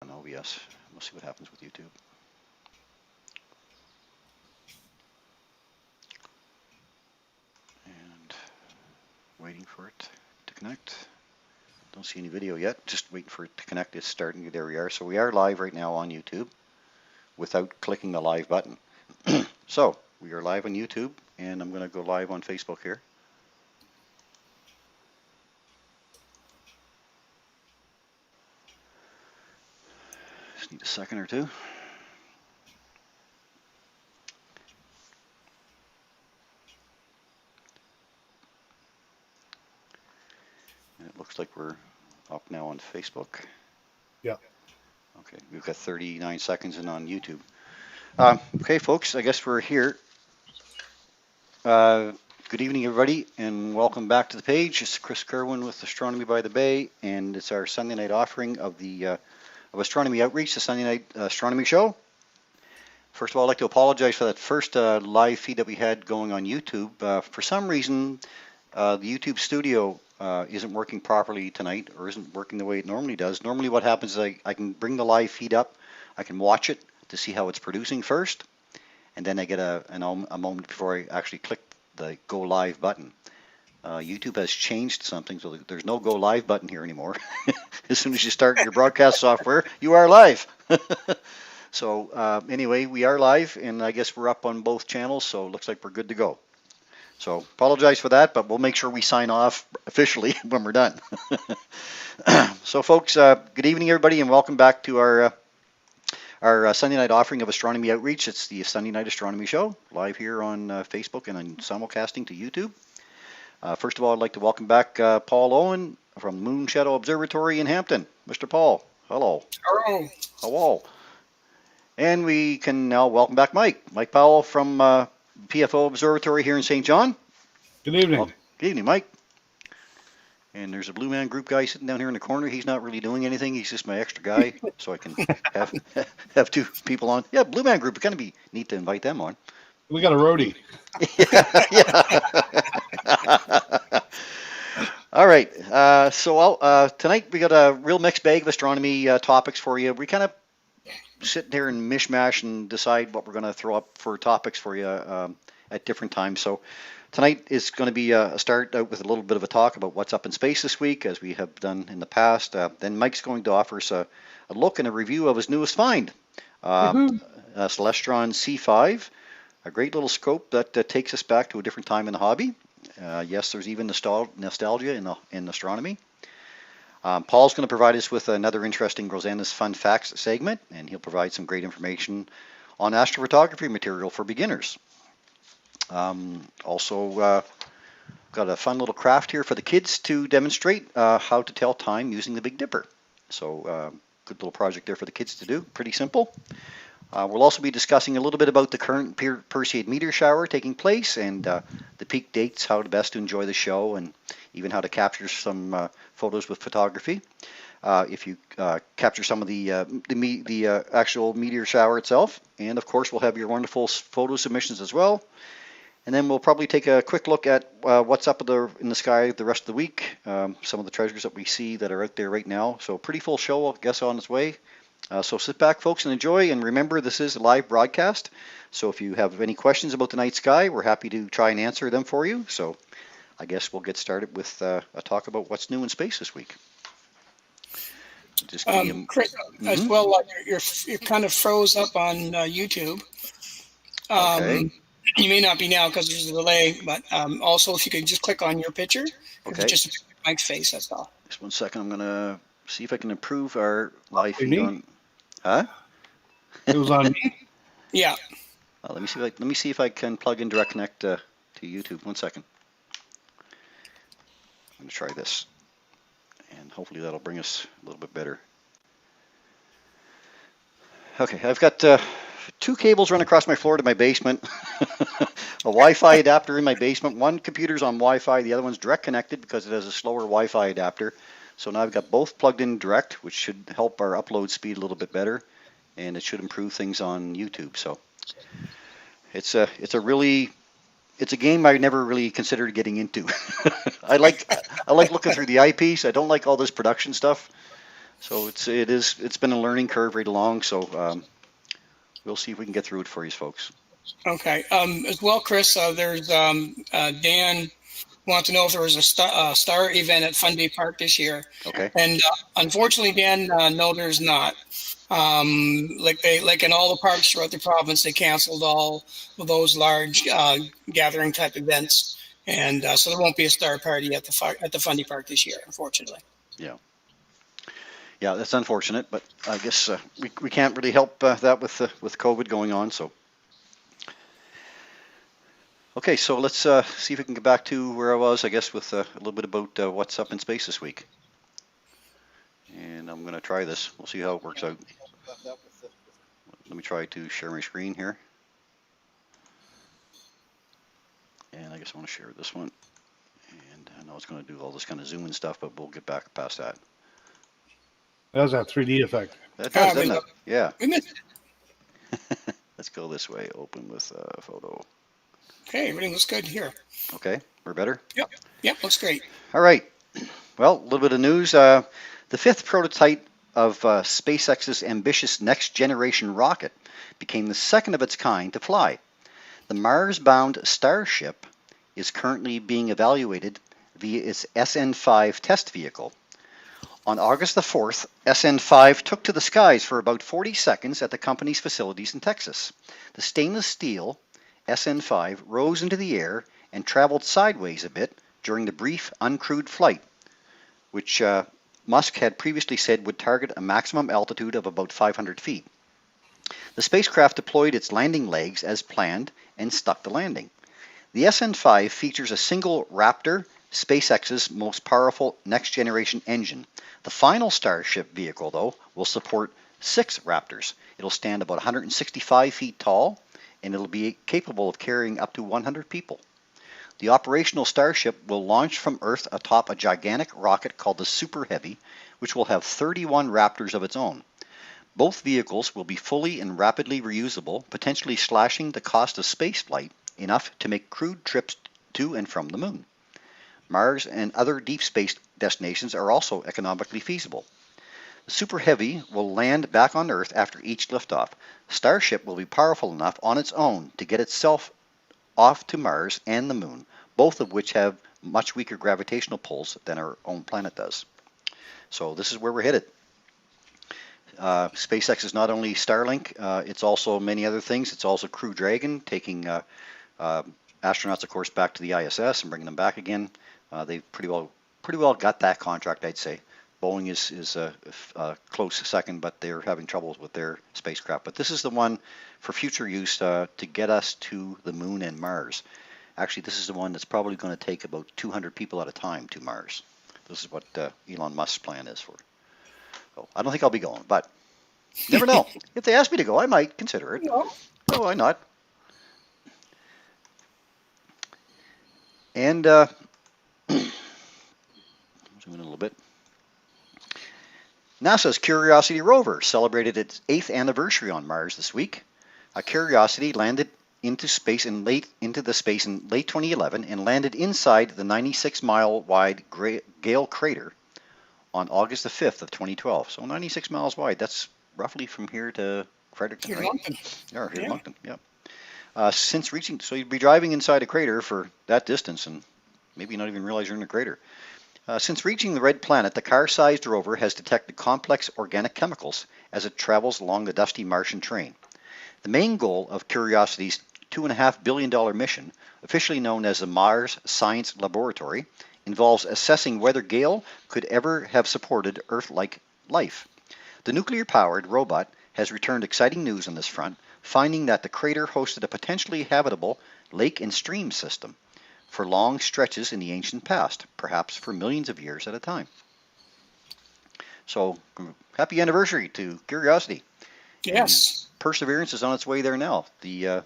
on OBS. We'll see what happens with YouTube. And waiting for it to connect. Don't see any video yet. Just waiting for it to connect. It's starting. There we are. So we are live right now on YouTube without clicking the live button. So we are live on YouTube, and I'm going to go live on Facebook here. Just need a second or two. And it looks like we're up now on Facebook. Yeah. Okay, we've got 39 seconds in on YouTube. Okay, folks, I guess we're here. Good evening, everybody, and welcome back to the page. It's Chris Kerwin with Astronomy by the Bay, and it's our Sunday night offering of the of Astronomy Outreach, the Sunday night astronomy show. First of all, I'd like to apologize for that first live feed that we had going on YouTube. For some reason, the YouTube studio isn't working properly tonight, or isn't working the way it normally does. Normally what happens is I can bring the live feed up, I can watch it to see how it's producing first, and then I get a moment before I actually click the go live button. YouTube has changed something, so there's no go live button here anymore. As soon as you start your broadcast software, you are live. So anyway, we are live, and I guess we're up on both channels, so it looks like we're good to go. So apologize for that, but we'll make sure we sign off officially when we're done. So folks, good evening everybody, and welcome back to our Sunday night offering of Astronomy Outreach. It's the Sunday Night Astronomy Show, live here on Facebook and on simulcasting to YouTube. First of all, I'd like to welcome back Paul Owen from Moon Shadow Observatory in Hampton. Mr. Paul, hello. Hello. Hello. And we can now welcome back Mike Powell from PFO Observatory here in St. John. Good evening. Well, good evening, Mike. And there's a Blue Man Group guy sitting down here in the corner. He's not really doing anything. He's just my extra guy, so I can have two people on. Yeah, Blue Man Group. It'd kind of be neat to invite them on. We got a roadie. Yeah. All right. So tonight we got a real mixed bag of astronomy topics for you. We kind of sit there and mishmash and decide what we're going to throw up for topics for you at different times. So tonight is going to be a start out with a little bit of a talk about what's up in space this week, as we have done in the past. Then Mike's going to offer us a look and a review of his newest find, Celestron C5, a great little scope that takes us back to a different time in the hobby. Yes, there's even nostalgia in astronomy. Paul's going to provide us with another interesting Rosanna's Fun Facts segment, and he'll provide some great information on astrophotography material for beginners. Also, got a fun little craft here for the kids to demonstrate how to tell time using the Big Dipper. So, good little project there for the kids to do. Pretty simple. We'll also be discussing a little bit about the current Perseid meteor shower taking place, and the peak dates, how to best to enjoy the show, and even how to capture some photos with photography. If you capture some of the actual meteor shower itself, and of course we'll have your wonderful photo submissions as well. And then we'll probably take a quick look at what's up in the sky the rest of the week, some of the treasures that we see that are out there right now. So pretty full show, I guess, on its way. So sit back, folks, and enjoy. And remember, this is a live broadcast. So if you have any questions about the night sky, we're happy to try and answer them for you. So I guess we'll get started with a talk about what's new in space this week. Just Chris, as well, you're kind of froze up on YouTube. Okay. You may not be now because there's a delay, but also if you could just click on your picture, okay. It's just Mike's face, that's all. Just 1 second, I'm going to see if I can improve our live feed on. Huh? It was on me. Yeah. Let me see if I can plug in direct connect to YouTube. 1 second. I'm going to try this, and hopefully that'll bring us a little bit better. Okay, I've got two cables run across my floor to my basement. A Wi-Fi adapter in my basement. One computer's on Wi-Fi, the other one's direct connected because it has a slower Wi-Fi adapter. So now I've got both plugged in direct, which should help our upload speed a little bit better, and it should improve things on YouTube. So it's a game I never really considered getting into. I like looking through the eyepiece. I don't like all this production stuff. So it's been a learning curve right along. So we'll see if we can get through it for you folks. Okay. As well, Chris, there's Dan wants to know if there was a star event at Fun Day Park this year. Okay. And unfortunately, Dan, no, there's not. Like in all the parks throughout the province, they canceled all of those large gathering type events, and so there won't be a star party at the Fun Day Park this year, unfortunately. Yeah. Yeah, that's unfortunate, but I guess we can't really help that with COVID going on. So, okay, so let's see if we can get back to where I was. I guess with a little bit about what's up in space this week. And I'm going to try this. We'll see how it works out. Let me try to share my screen here. And I guess I want to share this one. And I know it's going to do all this kind of zoom and stuff, but we'll get back past that. That was that 3D effect. That does, doesn't it? Yeah. We missed it. Let's go this way. Open with photo. Okay, everything looks good here. Okay, we're better? Yep, looks great. All right. Well, a little bit of news. The fifth prototype of SpaceX's ambitious next-generation rocket became the second of its kind to fly. The Mars-bound Starship is currently being evaluated via its SN5 test vehicle. On August the 4th, SN5 took to the skies for about 40 seconds at the company's facilities in Texas. The stainless steel SN5 rose into the air and traveled sideways a bit during the brief, uncrewed flight, which Musk had previously said would target a maximum altitude of about 500 feet. The spacecraft deployed its landing legs as planned and stuck the landing. The SN5 features a single Raptor, SpaceX's most powerful next-generation engine. The final Starship vehicle, though, will support 6 Raptors. It'll stand about 165 feet tall, and it'll be capable of carrying up to 100 people. The operational Starship will launch from Earth atop a gigantic rocket called the Super Heavy, which will have 31 Raptors of its own. Both vehicles will be fully and rapidly reusable, potentially slashing the cost of spaceflight enough to make crewed trips to and from the moon. Mars and other deep space destinations are also economically feasible. The Super Heavy will land back on Earth after each liftoff. Starship will be powerful enough on its own to get itself off to Mars and the Moon, both of which have much weaker gravitational pulls than our own planet does. So this is where we're headed. SpaceX is not only Starlink, it's also many other things. It's also Crew Dragon, taking astronauts, of course, back to the ISS and bringing them back again. They've pretty well got that contract, I'd say. Boeing is a close second, but they're having troubles with their spacecraft. But this is the one for future use to get us to the Moon and Mars. Actually, this is the one that's probably going to take about 200 people at a time to Mars. This is what Elon Musk's plan is for. So I don't think I'll be going, but you never know. If they ask me to go, I might consider it. No. Oh, why not? And zoom in a little bit. NASA's Curiosity rover celebrated its 8th anniversary on Mars this week. Curiosity landed into space in late 2011 and landed inside the 96-mile wide Gale crater on August the 5th of 2012. So 96 miles wide. That's roughly from here to Fredericton, Here in right? Moncton. Yeah, here in Moncton. Yeah. Since reaching, so you'd be driving inside a crater for that distance and maybe not even realize you're in a crater. Since reaching the red planet, the car-sized rover has detected complex organic chemicals as it travels along the dusty Martian terrain. The main goal of Curiosity's $2.5 billion mission, officially known as the Mars Science Laboratory, involves assessing whether Gale could ever have supported Earth-like life. The nuclear-powered robot has returned exciting news on this front, finding that the crater hosted a potentially habitable lake and stream system for long stretches in the ancient past, perhaps for millions of years at a time. So, happy anniversary to Curiosity. Yes. And Perseverance is on its way there now. The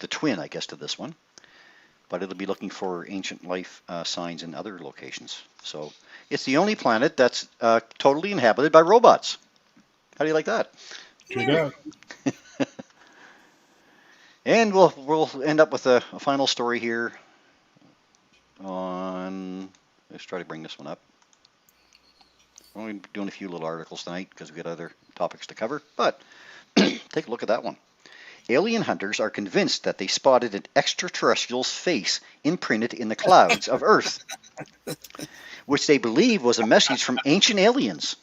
twin, I guess, to this one. But it'll be looking for ancient life signs in other locations. So, it's the only planet that's totally inhabited by robots. How do you like that? Yeah. And we'll end up with a final story here on, let's try to bring this one up. We're only doing a few little articles tonight because we got other topics to cover, but take a look at that one. Alien hunters are convinced that they spotted an extraterrestrial's face imprinted in the clouds of Earth, which they believe was a message from ancient aliens.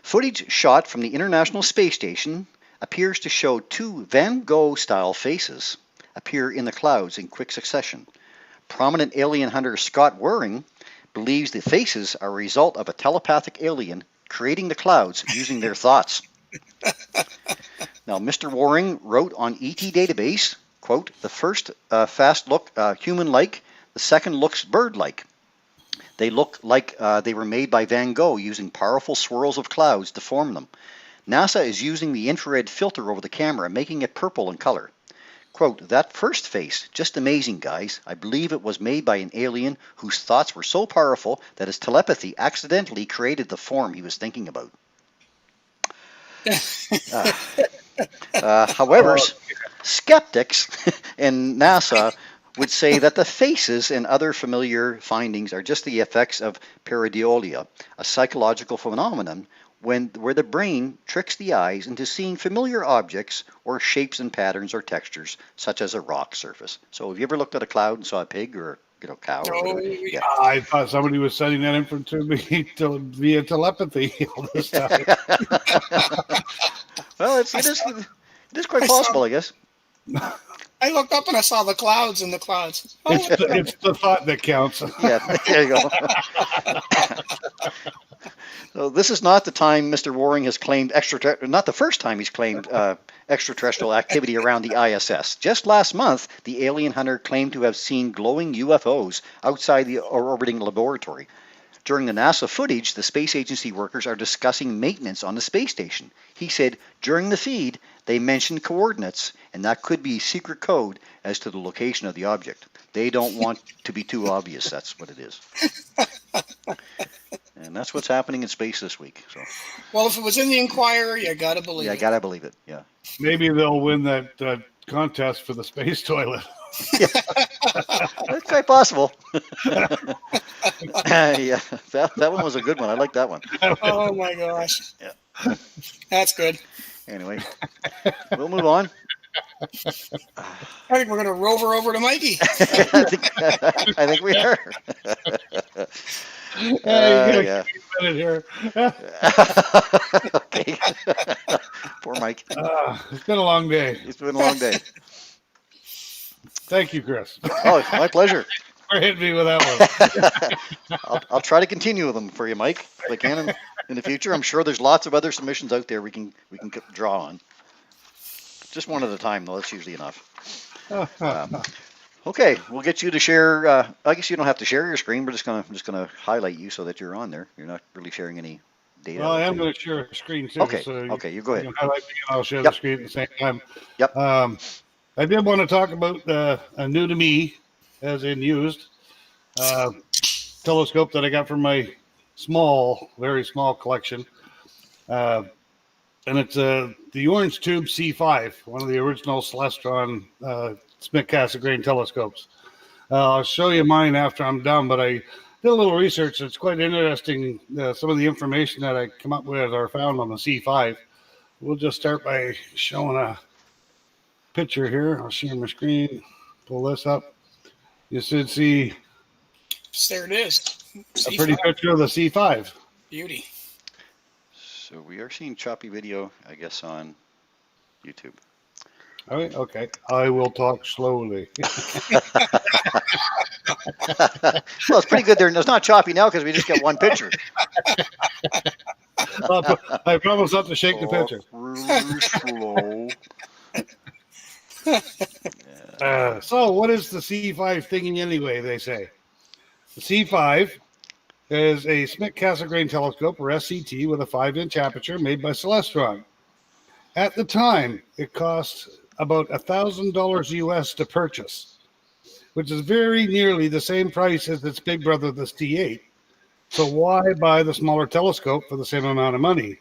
Footage shot from the International Space Station appears to show two Van Gogh-style faces appear in the clouds in quick succession. Prominent alien hunter Scott Waring believes the faces are a result of a telepathic alien creating the clouds using their thoughts. Now, Mr. Waring wrote on ET Database, quote, the first fast look human-like, the second looks bird-like. They look like they were made by Van Gogh using powerful swirls of clouds to form them. NASA is using the infrared filter over the camera, making it purple in color. Quote, that first face, just amazing, guys. I believe it was made by an alien whose thoughts were so powerful that his telepathy accidentally created the form he was thinking about. However, skeptics in NASA would say that the faces and other familiar findings are just the effects of pareidolia, a psychological phenomenon where the brain tricks the eyes into seeing familiar objects or shapes and patterns or textures, such as a rock surface. So have you ever looked at a cloud and saw a pig or cow? Or whatever? Yeah. I thought somebody was sending that in to me via telepathy all this time. Well, it is quite possible, I guess. I looked up and I saw the clouds in the clouds. Oh, It's the thought that counts. Yeah, there you go. So this is not the time Mr. Waring has claimed not the first time he's claimed extraterrestrial activity around the ISS. Just last month, the alien hunter claimed to have seen glowing UFOs outside the orbiting laboratory. During the NASA footage, the space agency workers are discussing maintenance on the space station. He said during the feed, they mentioned coordinates, and that could be secret code as to the location of the object. They don't want to be too obvious. That's what it is. And that's what's happening in space this week. So, well, if it was in the Inquirer, you gotta believe it. Yeah, gotta believe it. Yeah. Maybe they'll win that contest for the space toilet. Yeah. That's quite possible. Yeah, that one was a good one. I like that one. Oh my gosh. Yeah. That's good. Anyway, we'll move on. I think we're going to rover over to Mikey. I think we are. Yeah. Here. Okay. Poor Mike. It's been a long day. It's been a long day. Thank you, Chris. Oh, my pleasure. For hitting me with that one. I'll try to continue with them for you, Mike, if I can in the future. I'm sure there's lots of other submissions out there we can draw on. Just one at a time, though. That's usually enough. Okay, we'll get you to share. I guess you don't have to share your screen. We're just gonna highlight you so that you're on there. You're not really sharing any data. Well, I am going to share a screen too. Okay. So Okay, you go ahead. can highlight me and I'll share the screen at the same time. Yep. I did want to talk about a new to me, as in used, telescope that I got from my very small collection. And it's the Orange Tube C5, one of the original Celestron Smith-Cassegrain telescopes. I'll show you mine after I'm done, but I did a little research. It's quite interesting, some of the information that I come up with or found on the C5. We'll just start by showing a picture here. I'll share my screen, pull this up. You should see there it is. C5. A pretty picture of the C5. Beauty. So we are seeing choppy video, I guess, on YouTube. All right, okay. I will talk slowly. Well, it's pretty good there. It's not choppy now because we just got one picture. I promise not to shake the picture. Slow. So what is the C5 thingy anyway, they say? The C5 is a Smith-Cassegrain telescope, or SCT, with a 5-inch aperture made by Celestron. At the time, it cost about $1,000 US to purchase, which is very nearly the same price as its big brother, the C8. So why buy the smaller telescope for the same amount of money?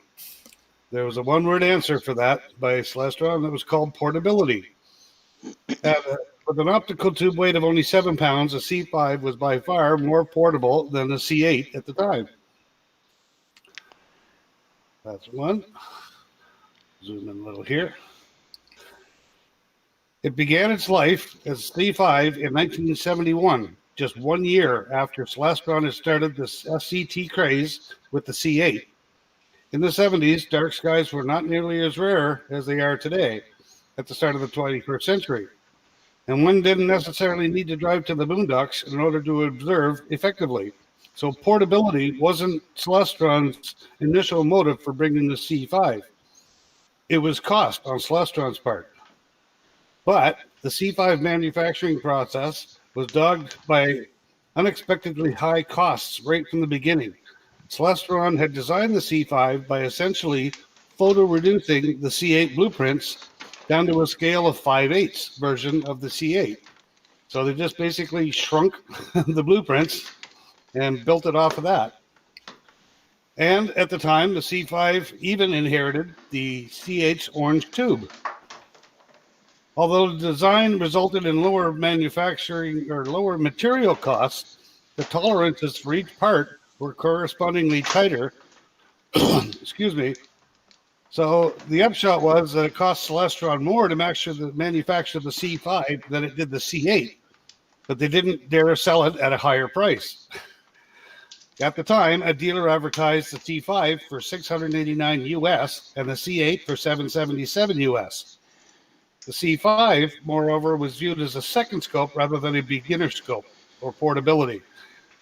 There was a one-word answer for that by Celestron that was called portability. With an optical tube weight of only 7 pounds, the C5 was by far more portable than the C8 at the time. That's one. Zoom in a little here. It began its life as C5 in 1971, just 1 year after Celestron had started the SCT craze with the C8. In the 70s, dark skies were not nearly as rare as they are today at the start of the 21st century. And one didn't necessarily need to drive to the boondocks in order to observe effectively. So portability wasn't Celestron's initial motive for bringing the C5. It was cost on Celestron's part. But the C5 manufacturing process was dogged by unexpectedly high costs right from the beginning. Celestron had designed the C5 by essentially photo-reducing the C8 blueprints down to a scale of 5/8 version of the C8. So they just basically shrunk the blueprints and built it off of that. And at the time, the C5 even inherited the C8's orange tube. Although the design resulted in lower manufacturing or lower material costs, the tolerances for each part were correspondingly tighter. Excuse me. So the upshot was that it cost Celestron more to manufacture the C5 than it did the C8, but they didn't dare sell it at a higher price. At the time, a dealer advertised the C5 for $689 US and the C8 for $777 US. The C5, moreover, was viewed as a second scope rather than a beginner scope or portability.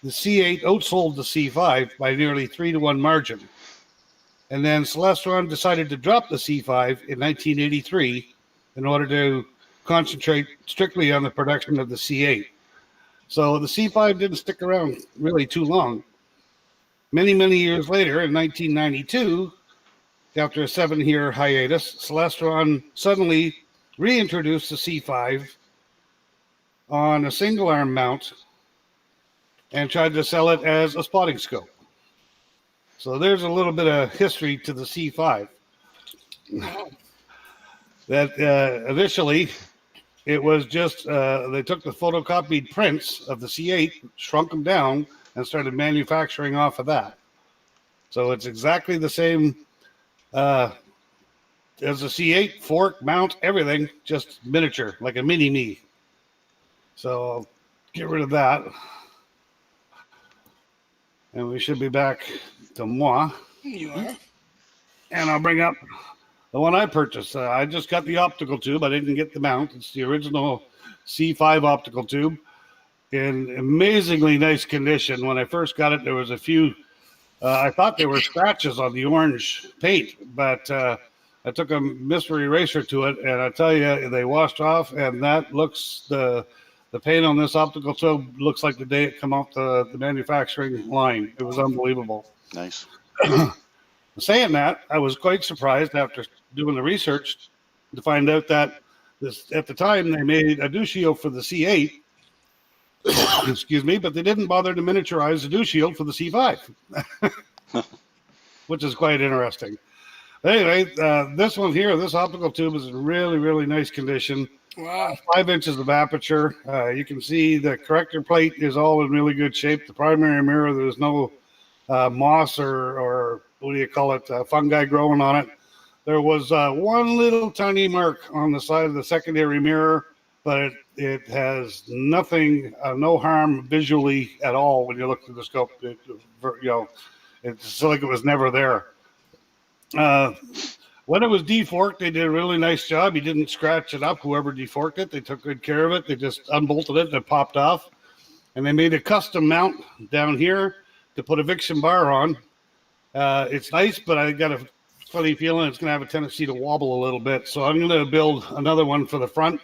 The C8 outsold the C5 by nearly 3-to-1 margin. And then Celestron decided to drop the C5 in 1983 in order to concentrate strictly on the production of the C8. So the C5 didn't stick around really too long. Many, many years later, in 1992, after a 7-year hiatus, Celestron suddenly reintroduced the C5 on a single arm mount and tried to sell it as a spotting scope. So there's a little bit of history to the C5. That initially, it was just, they took the photocopied prints of the C8, shrunk them down, and started manufacturing off of that. So it's exactly the same as a C8, fork, mount, everything, just miniature, like a mini-me. So I'll get rid of that. And we should be back to moi. You are. And I'll bring up the one I purchased. I just got the optical tube. I didn't get the mount. It's the original C5 optical tube in amazingly nice condition. When I first got it, there was a few, I thought they were scratches on the orange paint, but I took a mystery eraser to it, and I tell you, they washed off, and that looks, the paint on this optical tube looks like the day it came off the manufacturing line. It was unbelievable. Nice. Saying that, I was quite surprised after doing the research to find out that this, at the time, they made a dew shield for the C8, excuse me, but they didn't bother to miniaturize the dew shield for the C5, which is quite interesting. Anyway, this one here, this optical tube is in really, really nice condition. Wow. 5 inches of aperture. You can see the corrector plate is all in really good shape. The primary mirror, there's no moss or what do you call it, fungi growing on it. There was one little tiny mark on the side of the secondary mirror, but it has nothing, no harm visually at all when you look through the scope. It's like it was never there. When it was deforked, they did a really nice job. You didn't scratch it up. Whoever deforked it, they took good care of it. They just unbolted it and it popped off. And they made a custom mount down here to put a Vixen bar on. It's nice, but I got a funny feeling it's going to have a tendency to wobble a little bit. So I'm going to build another one for the front,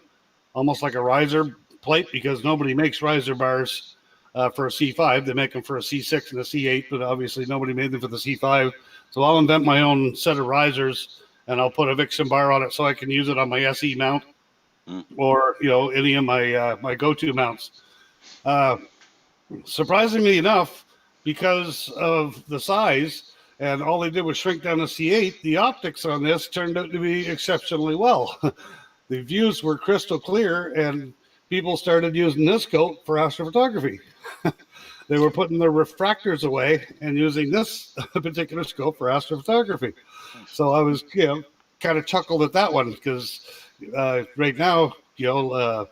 almost like a riser plate, because nobody makes riser bars for a C5. They make them for a C6 and a C8, but obviously nobody made them for the C5. So I'll invent my own set of risers, and I'll put a Vixen bar on it so I can use it on my SE mount or, any of my go-to mounts. Surprisingly enough, because of the size, and all they did was shrink down the C8, the optics on this turned out to be exceptionally well. The views were crystal clear, and people started using this scope for astrophotography. they were putting their refractors away and using this particular scope for astrophotography. So I was, kind of chuckled at that one because right now, the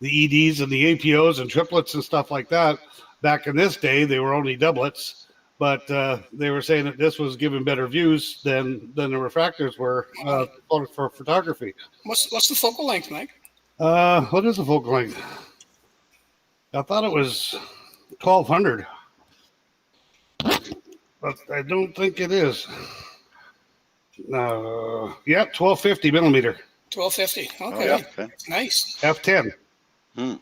EDs and the APOs and triplets and stuff like that, back in this day, they were only doublets. But they were saying that this was giving better views than the refractors were for photography. What's the focal length, Mike? What is the focal length? I thought it was 1200, but I don't think it is. Yeah, 1250 millimeter. 1250. Okay. Oh, yeah. Okay. Nice. F10.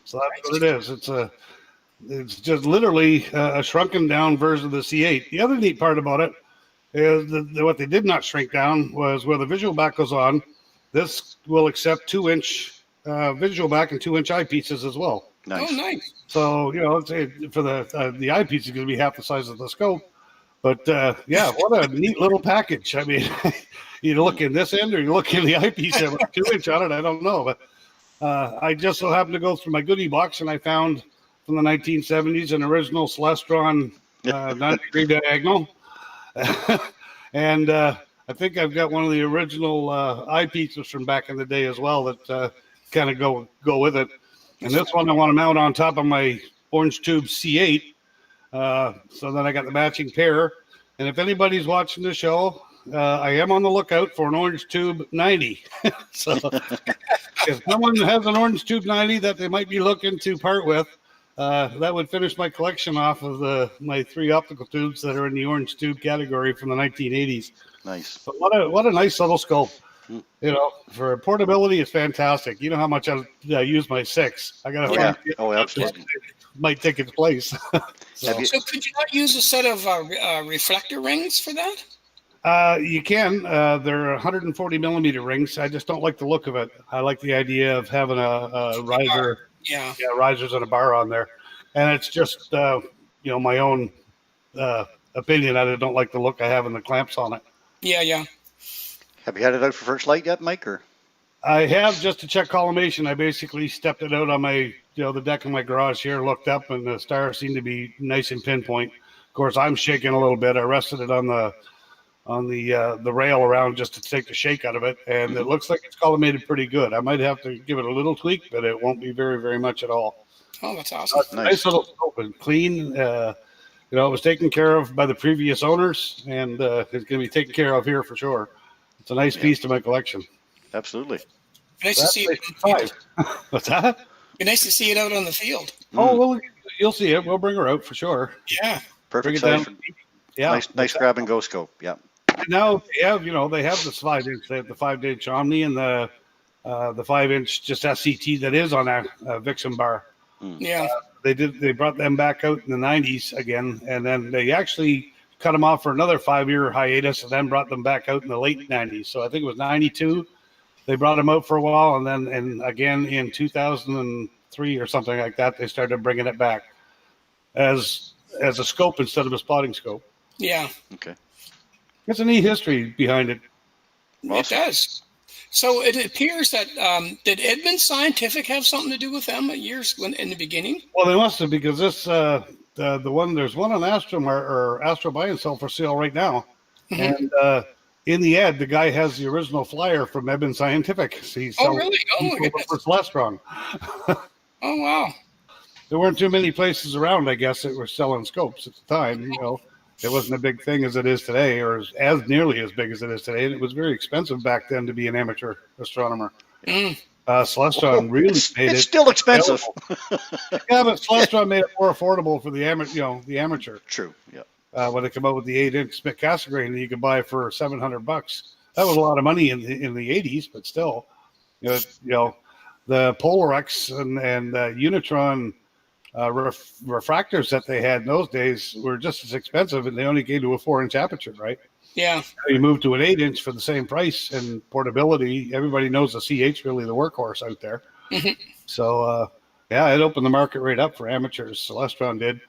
So that's what it is. It's just literally a shrunken down version of the C8. The other neat part about it is what they did not shrink down was where the visual back goes on. This will accept 2-inch visual back and 2-inch eyepieces as well. Nice. Oh, nice. So for the eyepiece is going to be half the size of the scope. But what a neat little package. I mean, you look in this end or you look in the eyepiece with a 2-inch on it. I don't know, but I just so happened to go through my goodie box and I found from the 1970s an original Celestron 90-degree diagonal, and I think I've got one of the original eyepieces from back in the day as well that kind of go with it. And this one I want to mount on top of my Orange Tube C8. So then I got the matching pair. And if anybody's watching the show, I am on the lookout for an Orange Tube 90. So if someone has an Orange Tube 90 that they might be looking to part with, that would finish my collection off of my 3 optical tubes that are in the Orange Tube category from the 1980s. Nice. But what a nice little scope. For portability, it's fantastic. You know how much I use my 6. I got to find absolutely. Might take its place. So could you not use a set of reflector rings for that? You can. They're 140 millimeter rings. I just don't like the look of it. I like the idea of having a riser. Yeah, risers and a bar on there. And it's just, my own opinion. I don't like the look I have in the clamps on it. Yeah. Have you had it out for first light yet, Mike? Or I have, just to check collimation. I basically stepped it out on my, the deck of my garage here, looked up, and the stars seemed to be nice and pinpoint. Of course, I'm shaking a little bit. I rested it on the rail around just to take the shake out of it, and it looks like it's collimated pretty good. I might have to give it a little tweak, but it won't be very, very much at all. Oh, that's awesome. Nice little scope and clean. It was taken care of by the previous owners, and it's going to be taken care of here for sure. It's a nice piece to my collection. Absolutely. Nice to see it. 5. What's that? Be nice to see it out on the field. Oh, well, you'll see it. We'll bring her out for sure. Yeah. Perfect size. Nice grab and go scope. Yeah. Now they have this 5-inch. They have the 5-inch Omni and the 5-inch just SCT that is on a Vixen bar. Yeah. They brought them back out in the 90s again, and then they actually cut them off for another 5-year hiatus, and then brought them back out in the late 90s. So I think it was 92. They brought them out for a while, and then again in 2003 or something like that, they started bringing it back as a scope instead of a spotting scope. Yeah. Okay. It's a neat history behind it. Awesome. It does. So it appears that did Edmund Scientific have something to do with them in the beginning? Well, they must have, because this there's one on Astromar or Astro Buy and Sell for sale right now, and in the ad, the guy has the original flyer from Edmund Scientific. He's really? Oh, for Celestron. Oh, wow. There weren't too many places around, I guess, that were selling scopes at the time. It wasn't a big thing as it is today, or as nearly as big as it is today. And it was very expensive back then to be an amateur astronomer. Celestron really made it. It's still expensive. Yeah, but Celestron made it more affordable for the amateur. True. Yeah. When they come out with the 8-inch Smith Cassegrain that you could buy for $700, that was a lot of money in the 80s. But still, the Polarex and Unitron refractors that they had in those days were just as expensive, and they only came to a 4-inch aperture, right? Yeah. You moved to an 8-inch for the same price and portability. Everybody knows the CH really the workhorse out there. So, it opened the market right up for amateurs. Celestron did.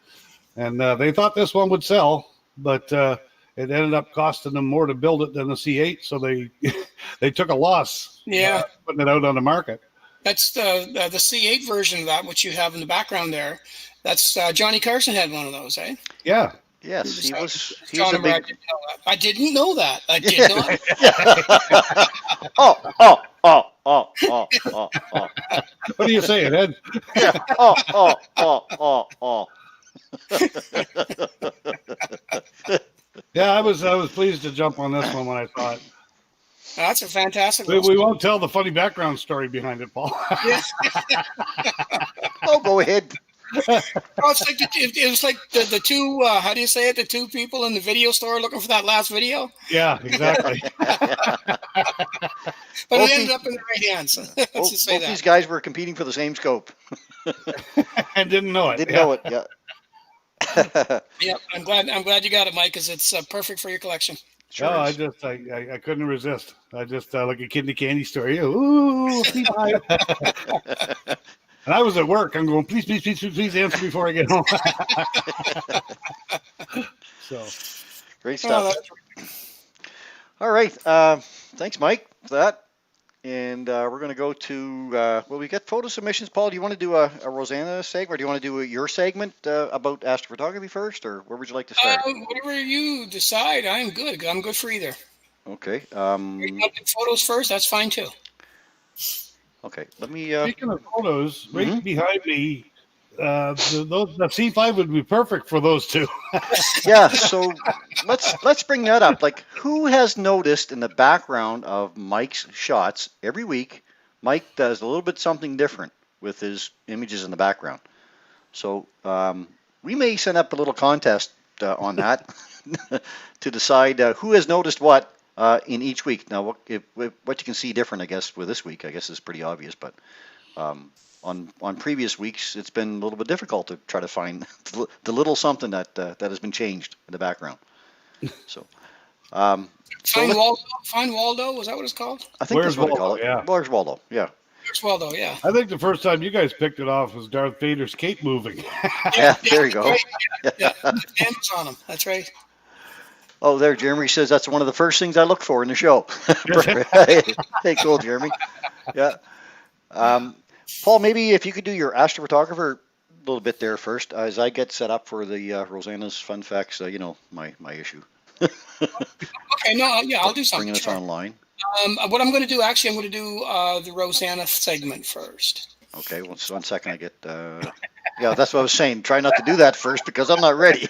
And they thought this one would sell, but it ended up costing them more to build it than the C8. So they took a loss putting it out on the market. That's the C8 version of that, which you have in the background there. That's Johnny Carson had one of those, eh? Yeah. Yes, he was John, a big. I didn't know that. I did not. Oh. What are you saying, Ed? Yeah. Oh. Yeah, I was pleased to jump on this one when I saw it. That's a fantastic We one. won't tell the funny background story behind it, Paul. Yes. Oh, go ahead. Oh, it's like it was like the two, how do you say it? The two people in the video store looking for that last video. Yeah, exactly. But Both it ended these- up in the right hands. Let's Both, just say both that. these guys were competing for the same scope. I didn't know it. Didn't know it. Yeah. Yeah, I'm glad you got it, Mike, because it's perfect for your collection. Sure No, is. I couldn't resist. I just like a kid in the candy store. Ooh, C5. And I was at work. I'm going, please answer before I get home. So, Great Oh, stuff. All right. Thanks, Mike, for that. And we're going to go to, well, we got photo submissions. Paul, do you want to do a Rosanna segment, or do you want to do your segment about astrophotography first, or where would you like to start? whatever you decide, I'm good. I'm good for either. Okay. You want to do photos first? That's fine too. Okay. Let me. speaking of photos, right Mhm. behind me, the C5 would be perfect for those two. Yeah. So let's bring that up. Like, who has noticed in the background of Mike's shots every week? Mike does a little bit something different with his images in the background. So we may set up a little contest on that to decide who has noticed what in each week. Now, what you can see different, I guess, with this week, I guess, is pretty obvious. But on previous weeks, it's been a little bit difficult to try to find the little something that has been changed in the background. So. Find Waldo. Find Waldo. Was that what it's called? I think Where's that's what they Waldo? call it. Yeah. Where's Waldo? Yeah. There's Waldo. Yeah. I think the first time you guys picked it off was Darth Vader's cape moving. Yeah, there you go. Right. Yeah. The hands on him. That's right. Oh, there, Jeremy says that's one of the first things I look for in the show. Hey, cool, Jeremy. Yeah. Paul, maybe if you could do your astrophotographer a little bit there first, as I get set up for the Rosanna's fun facts. My issue. Okay. No. Yeah. I'll do something. Bringing us Sure. online. What I'm going to do, actually, I'm going to do the Rosanna segment first. Okay, one second. I get. Yeah, that's what I was saying. Try not to do that first because I'm not ready.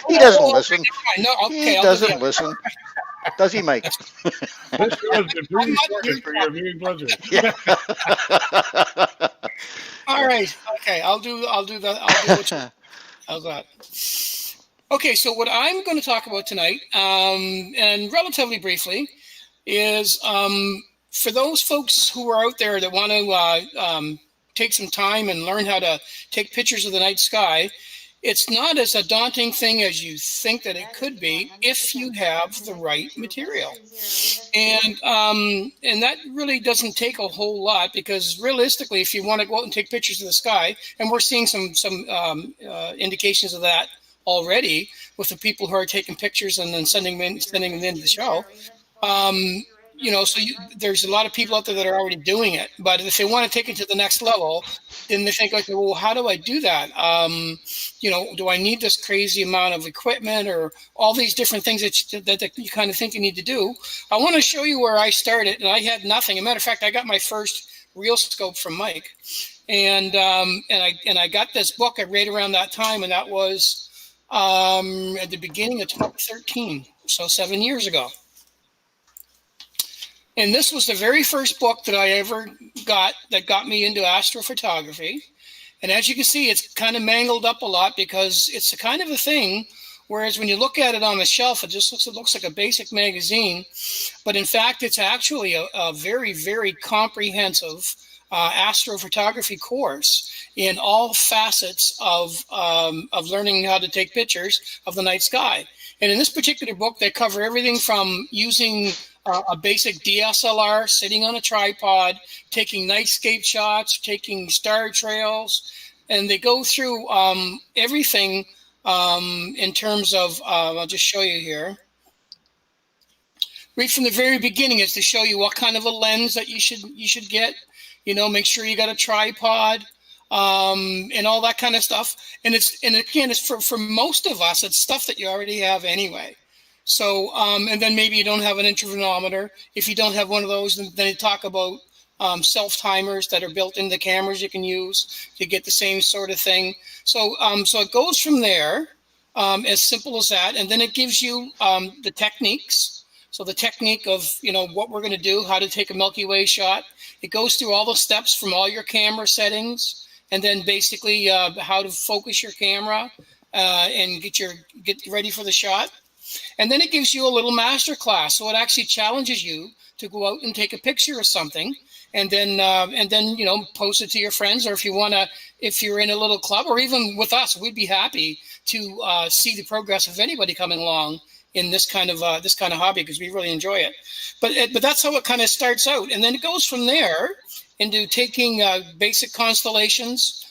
He doesn't listen. No, okay, He I'll doesn't do that. listen. Does he, Mike? This show has been pre-recorded for your viewing pleasure. Yeah. All right. Okay. I'll do that. I'll do what you. How's that? Okay. So what I'm going to talk about tonight, and relatively briefly, is for those folks who are out there that want to take some time and learn how to take pictures of the night sky. It's not as a daunting thing as you think that it could be if you have the right material. And that really doesn't take a whole lot, because realistically, if you want to go out and take pictures of the sky, and we're seeing some indications of that already with the people who are taking pictures and then sending them into the show. There's a lot of people out there that are already doing it, but if they want to take it to the next level, then they think, okay, well, how do I do that? Do I need this crazy amount of equipment or all these different things that you kind of think you need to do? I want to show you where I started, and I had nothing. As a matter of fact, I got my first real scope from Mike, and I got this book right around that time, and that was at the beginning of 2013, so 7 years ago. And this was the very first book that I ever got that got me into astrophotography. And as you can see, it's kind of mangled up a lot because it's the kind of a thing, whereas when you look at it on the shelf, it looks like a basic magazine. But in fact, it's actually a very, very comprehensive astrophotography course in all facets of learning how to take pictures of the night sky. And in this particular book, they cover everything from using a basic DSLR, sitting on a tripod, taking nightscape shots, taking star trails, and they go through everything in terms of, I'll just show you here. Right from the very beginning is to show you what kind of a lens that you should get. Make sure you got a tripod. and all that kind of stuff. And again, it's for most of us, it's stuff that you already have anyway. So, and then maybe you don't have an interferometer. If you don't have one of those, then they talk about self-timers that are built into the cameras you can use to get the same sort of thing. So, so it goes from there, as simple as that. And then it gives you the techniques. So the technique of, what we're going to do, how to take a Milky Way shot. It goes through all the steps from all your camera settings, and then basically how to focus your camera and get ready for the shot. And then it gives you a little master class. So it actually challenges you to go out and take a picture of something, and then post it to your friends. Or if you're in a little club, or even with us, we'd be happy to see the progress of anybody coming along in this kind of hobby, because we really enjoy it. But that's how it kind of starts out, and then it goes from there into taking basic constellations.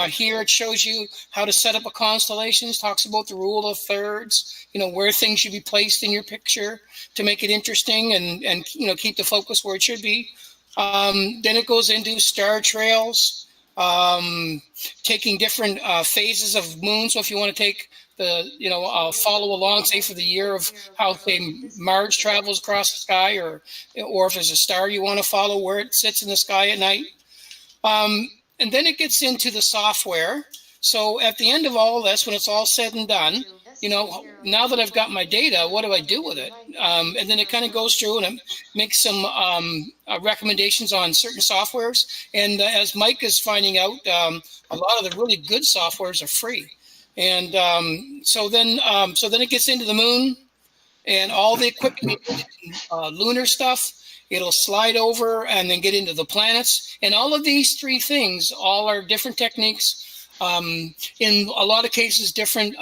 Here it shows you how to set up a constellation. Talks about the rule of thirds, where things should be placed in your picture to make it interesting and keep the focus where it should be. Then it goes into star trails, taking different phases of moon. So if you want to take follow along, say, for the year of how, say, Mars travels across the sky, or if there's a star you want to follow, where it sits in the sky at night. And then it gets into the software. So at the end of all this, when it's all said and done, now that I've got my data, what do I do with it? And then it kind of goes through and it makes some recommendations on certain softwares. And as Mike is finding out, a lot of the really good softwares are free. And so then it gets into the moon and all the equipment, lunar stuff. It'll slide over and then get into the planets. And all of these three things all are different techniques. In a lot of cases, different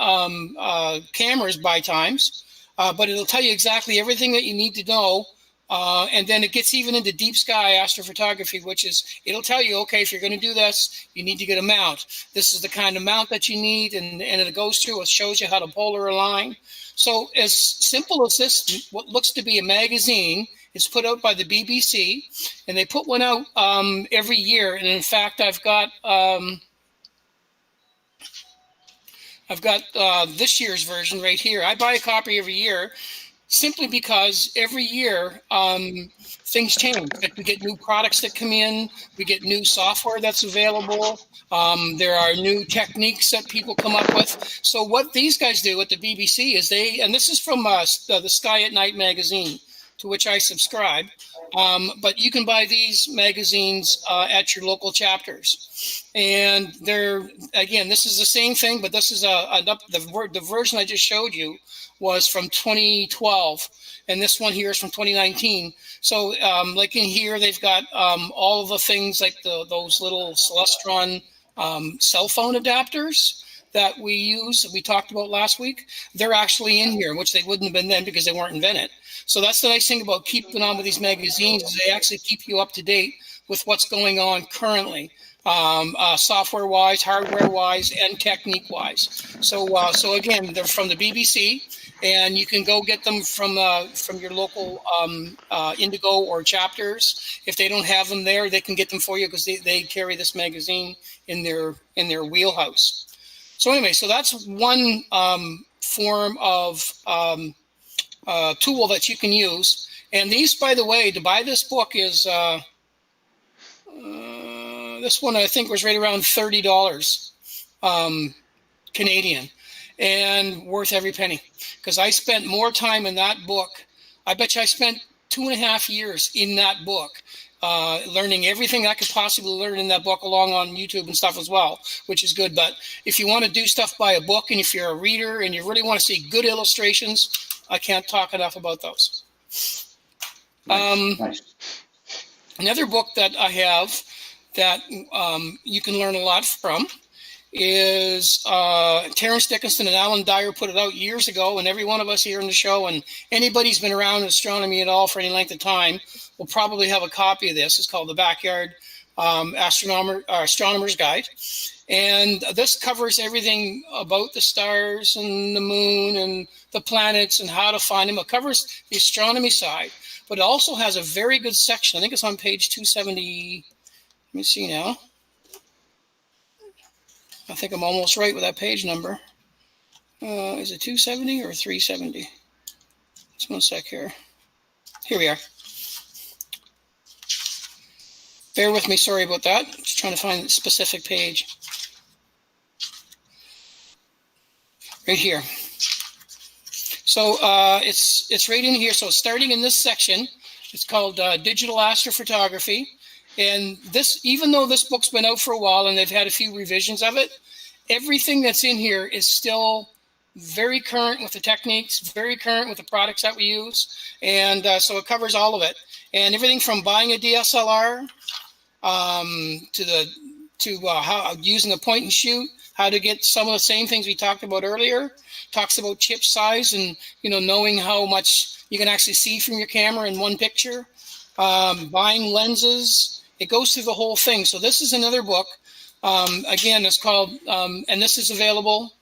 cameras by times. But it'll tell you exactly everything that you need to know. And then it gets even into deep sky astrophotography, which is, it'll tell you, okay, if you're going to do this, you need to get a mount. This is the kind of mount that you need. And it goes through, it shows you how to polar align. So as simple as this, what looks to be a magazine, it's put out by the BBC, and they put one out every year. And in fact, I've got this year's version right here. I buy a copy every year simply because every year things change. We get new products that come in. We get new software that's available. There are new techniques that people come up with. So what these guys do at the BBC is and this is from the Sky at Night magazine, to which I subscribe. But you can buy these magazines at your local chapters. And this is the same thing, but this is the version I just showed you was from 2012. And this one here is from 2019. So like in here, they've got all of the things like those little Celestron cell phone adapters that we talked about last week. They're actually in here, which they wouldn't have been then because they weren't invented. So that's the nice thing about keeping on with these magazines, is they actually keep you up to date with what's going on currently, software-wise, hardware-wise, and technique-wise. So again, they're from the BBC, and you can go get them from your local Indigo or chapters. If they don't have them there, they can get them for you because they carry this magazine in their wheelhouse. So anyway, so that's one form of tool that you can use. And these, by the way, to buy this book is this one I think was right around $30 Canadian, and worth every penny, because I spent more time in that book. I bet you I spent 2.5 years in that book, learning everything I could possibly learn in that book, along on YouTube and stuff as well, which is good. But if you want to do stuff by a book, and if you're a reader and you really want to see good illustrations, I can't talk enough about those. Nice. Another book that I have that you can learn a lot from is Terrence Dickinson and Alan Dyer put it out years ago, and every one of us here in the show, and anybody who's been around astronomy at all for any length of time, will probably have a copy of this. It's called The Backyard Astronomer's Guide. And this covers everything about the stars and the moon and the planets and how to find them. It covers the astronomy side, but it also has a very good section. I think it's on page 270. Let me see now. I think I'm almost right with that page number. Is it 270 or 370? Just one sec here. Here we are. Bear with me, sorry about that. Just trying to find the specific page. Right here. So it's right in here. So starting in this section, it's called Digital Astrophotography. And this, even though this book's been out for a while and they've had a few revisions of it, everything that's in here is still very current with the techniques, very current with the products that we use. And so it covers all of it. And everything from buying a DSLR to how using a point and shoot, how to get some of the same things we talked about earlier. Talks about chip size and, you know, knowing how much you can actually see from your camera in one picture. Buying lenses. It goes through the whole thing. So this is another book. Again, it's called, and this is available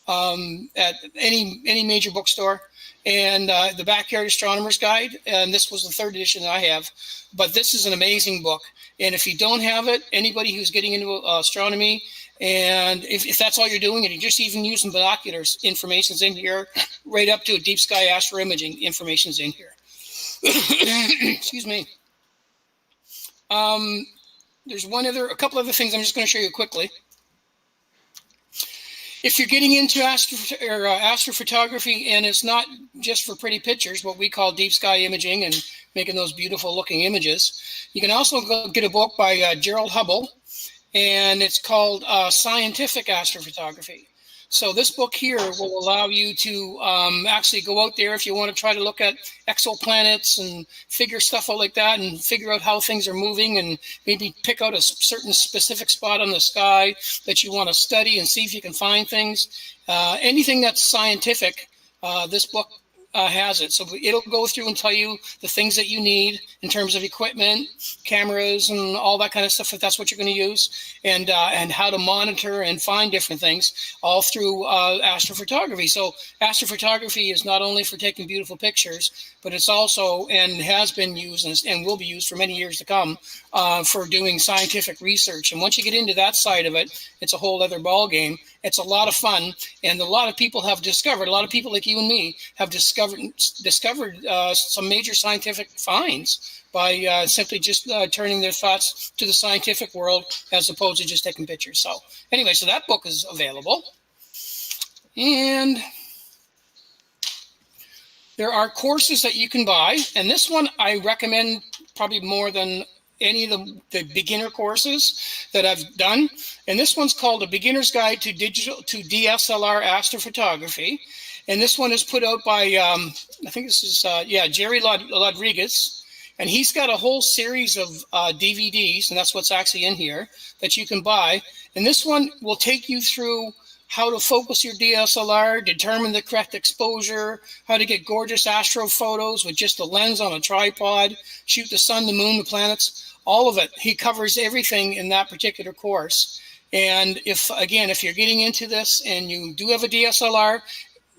at any major bookstore. And the Backyard Astronomer's Guide. And this was the third edition that I have. But this is an amazing book. And if you don't have it, anybody who's getting into astronomy, and if that's all you're doing, and you're just even using binoculars, information's in here, right up to a deep sky astro imaging, information's in here. Excuse me. There's a couple other things I'm just going to show you quickly. If you're getting into astrophotography, and it's not just for pretty pictures, what we call deep sky imaging and making those beautiful looking images, you can also go get a book by Gerald Hubble, and it's called Scientific Astrophotography. So this book here will allow you to actually go out there if you want to try to look at exoplanets and figure stuff out like that and figure out how things are moving and maybe pick out a certain specific spot on the sky that you want to study and see if you can find things. Anything that's scientific, this book has it. So it'll go through and tell you the things that you need in terms of equipment, cameras, and all that kind of stuff, if that's what you're going to use, and how to monitor and find different things, all through astrophotography. So astrophotography is not only for taking beautiful pictures, but it's also, and has been used and will be used for many years to come, for doing scientific research. And once you get into that side of it, it's a whole other ball game. It's a lot of fun, and a lot of people have discovered, a lot of people like you and me have discovered some major scientific finds by simply just turning their thoughts to the scientific world as opposed to just taking pictures. So anyway, so that book is available. And there are courses that you can buy, and this one I recommend probably more than any of the beginner courses that I've done. And this one's called A Beginner's Guide to DSLR Astrophotography. And this one is put out by, I think this is, Jerry Rodriguez. And he's got a whole series of DVDs, and that's what's actually in here, that you can buy. And this one will take you through how to focus your DSLR, determine the correct exposure, how to get gorgeous astro photos with just a lens on a tripod, shoot the sun, the moon, the planets, all of it. He covers everything in that particular course. And if you're getting into this and you do have a DSLR,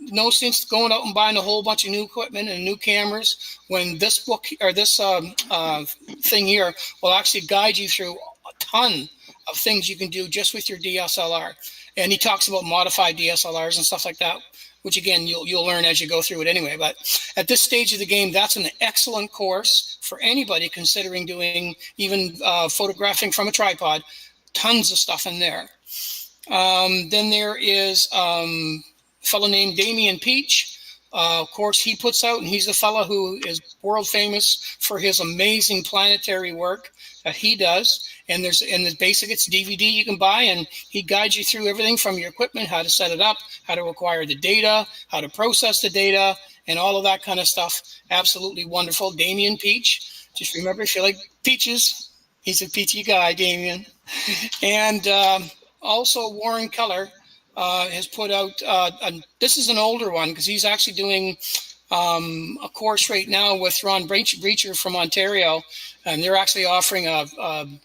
no sense going out and buying a whole bunch of new equipment and new cameras when this book or this thing here will actually guide you through a ton of things you can do just with your DSLR. And he talks about modified DSLRs and stuff like that, which again, you'll learn as you go through it anyway. But at this stage of the game, that's an excellent course for anybody considering doing even photographing from a tripod. Tons of stuff in there. Then there is a fellow named Damian Peach. Of course, he puts out, and he's the fellow who is world famous for his amazing planetary work that he does. And the basic, it's DVD you can buy, and he guides you through everything from your equipment, how to set it up, how to acquire the data, how to process the data, and all of that kind of stuff. Absolutely wonderful. Damian Peach. Just remember, if you like peaches, he's a peachy guy, Damian. And also Warren Keller has put out, this is an older one because he's actually doing a course right now with Ron Breacher from Ontario, and they're actually offering an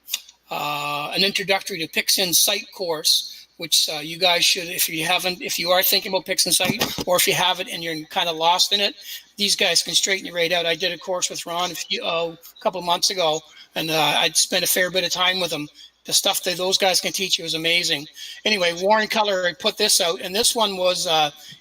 introductory to PixInsight course, which you guys should, if you are thinking about PixInsight, or if you have it and you're kind of lost in it, these guys can straighten you right out. I did a course with Ron a couple of months ago, and I spent a fair bit of time with him. the stuff that those guys can teach you is amazing. Anyway, Warren Keller had put this out, and this one was